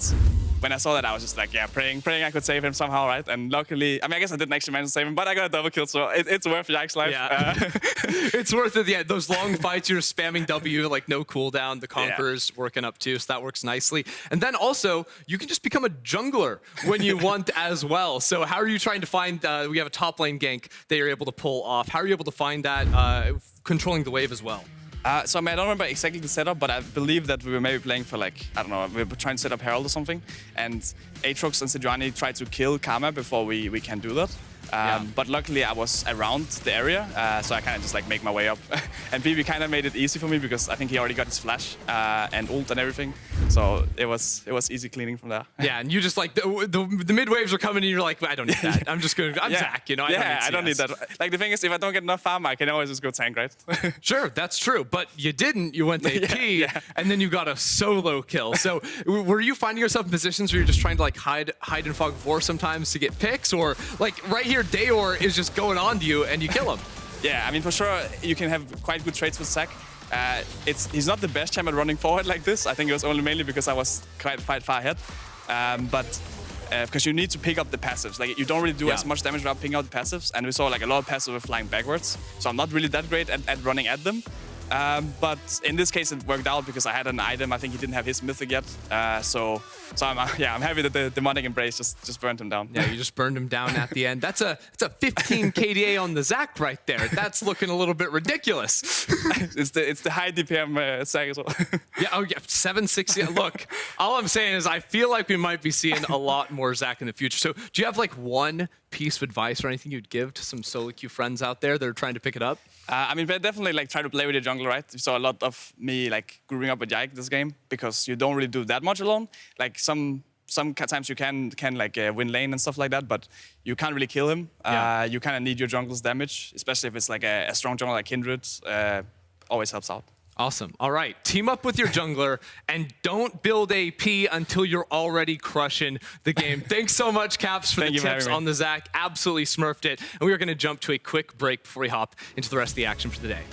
when I saw that, I was just like, praying I could save him somehow, right? And luckily, I mean, I guess I didn't actually manage to save him, but I got a double kill, so it's worth Yike's life. Yeah. It's worth it. Yeah, those long fights, you're spamming W, like no cooldown. The Conqueror's working up too, so that works nicely. And then also, you can just become a jungler when you want as well. So how are you trying to find, we have a top lane gank that you're able to pull off. How are you able to find that controlling the wave as well? So I mean, I don't remember exactly the setup, but I believe that we were maybe playing for like, I don't know, we were trying to set up Herald or something, and Aatrox and Sejuani tried to kill Karma before we can do that. But luckily I was around the area, so I kind of just like make my way up. And BB kind of made it easy for me because I think he already got his flash and ult and everything. So it was easy cleaning from there. Yeah, and you just like, the mid waves are coming and you're like, I don't need that. I'm just going to, I'm Zac, you know, I don't need that. Like the thing is, if I don't get enough farm, I can always just go tank, right? Sure, that's true. But you didn't. You went AP, and then you got a solo kill. So were you finding yourself in positions where you're just trying to like hide in fog of war sometimes to get picks? Or like right here, Dajor is just going on to you and you kill him. Yeah, I mean, for sure, you can have quite good trades with Zac. He's not the best champ at running forward like this. I think it was only mainly because I was quite far ahead. But because you need to pick up the passives. Like, you don't really do as much damage without picking up the passives. And we saw like a lot of passives were flying backwards. So I'm not really that great at running at them. But in this case, it worked out because I had an item. I think he didn't have his mythic yet. So I'm happy that the demonic embrace just burned him down. Yeah, you just burned him down at the end. That's a 15 KDA on the Zac right there. That's looking a little bit ridiculous. It's the high DPM Zac as well. Yeah, 760. Look, all I'm saying is I feel like we might be seeing a lot more Zac in the future. So do you have like one piece of advice or anything you'd give to some solo queue friends out there that are trying to pick it up? I mean, definitely like try to play with your jungler, right? You saw a lot of me like growing up with Yike this game because you don't really do that much alone. Like sometimes you can like win lane and stuff like that, but you can't really kill him. You kind of need your jungler's damage, especially if it's like a strong jungler like Kindred. Always helps out. Awesome. All right, team up with your jungler and don't build AP until you're already crushing the game. Thanks so much, Caps, for the tips on the Zac. Absolutely smurfed it. And we are going to jump to a quick break before we hop into the rest of the action for the day.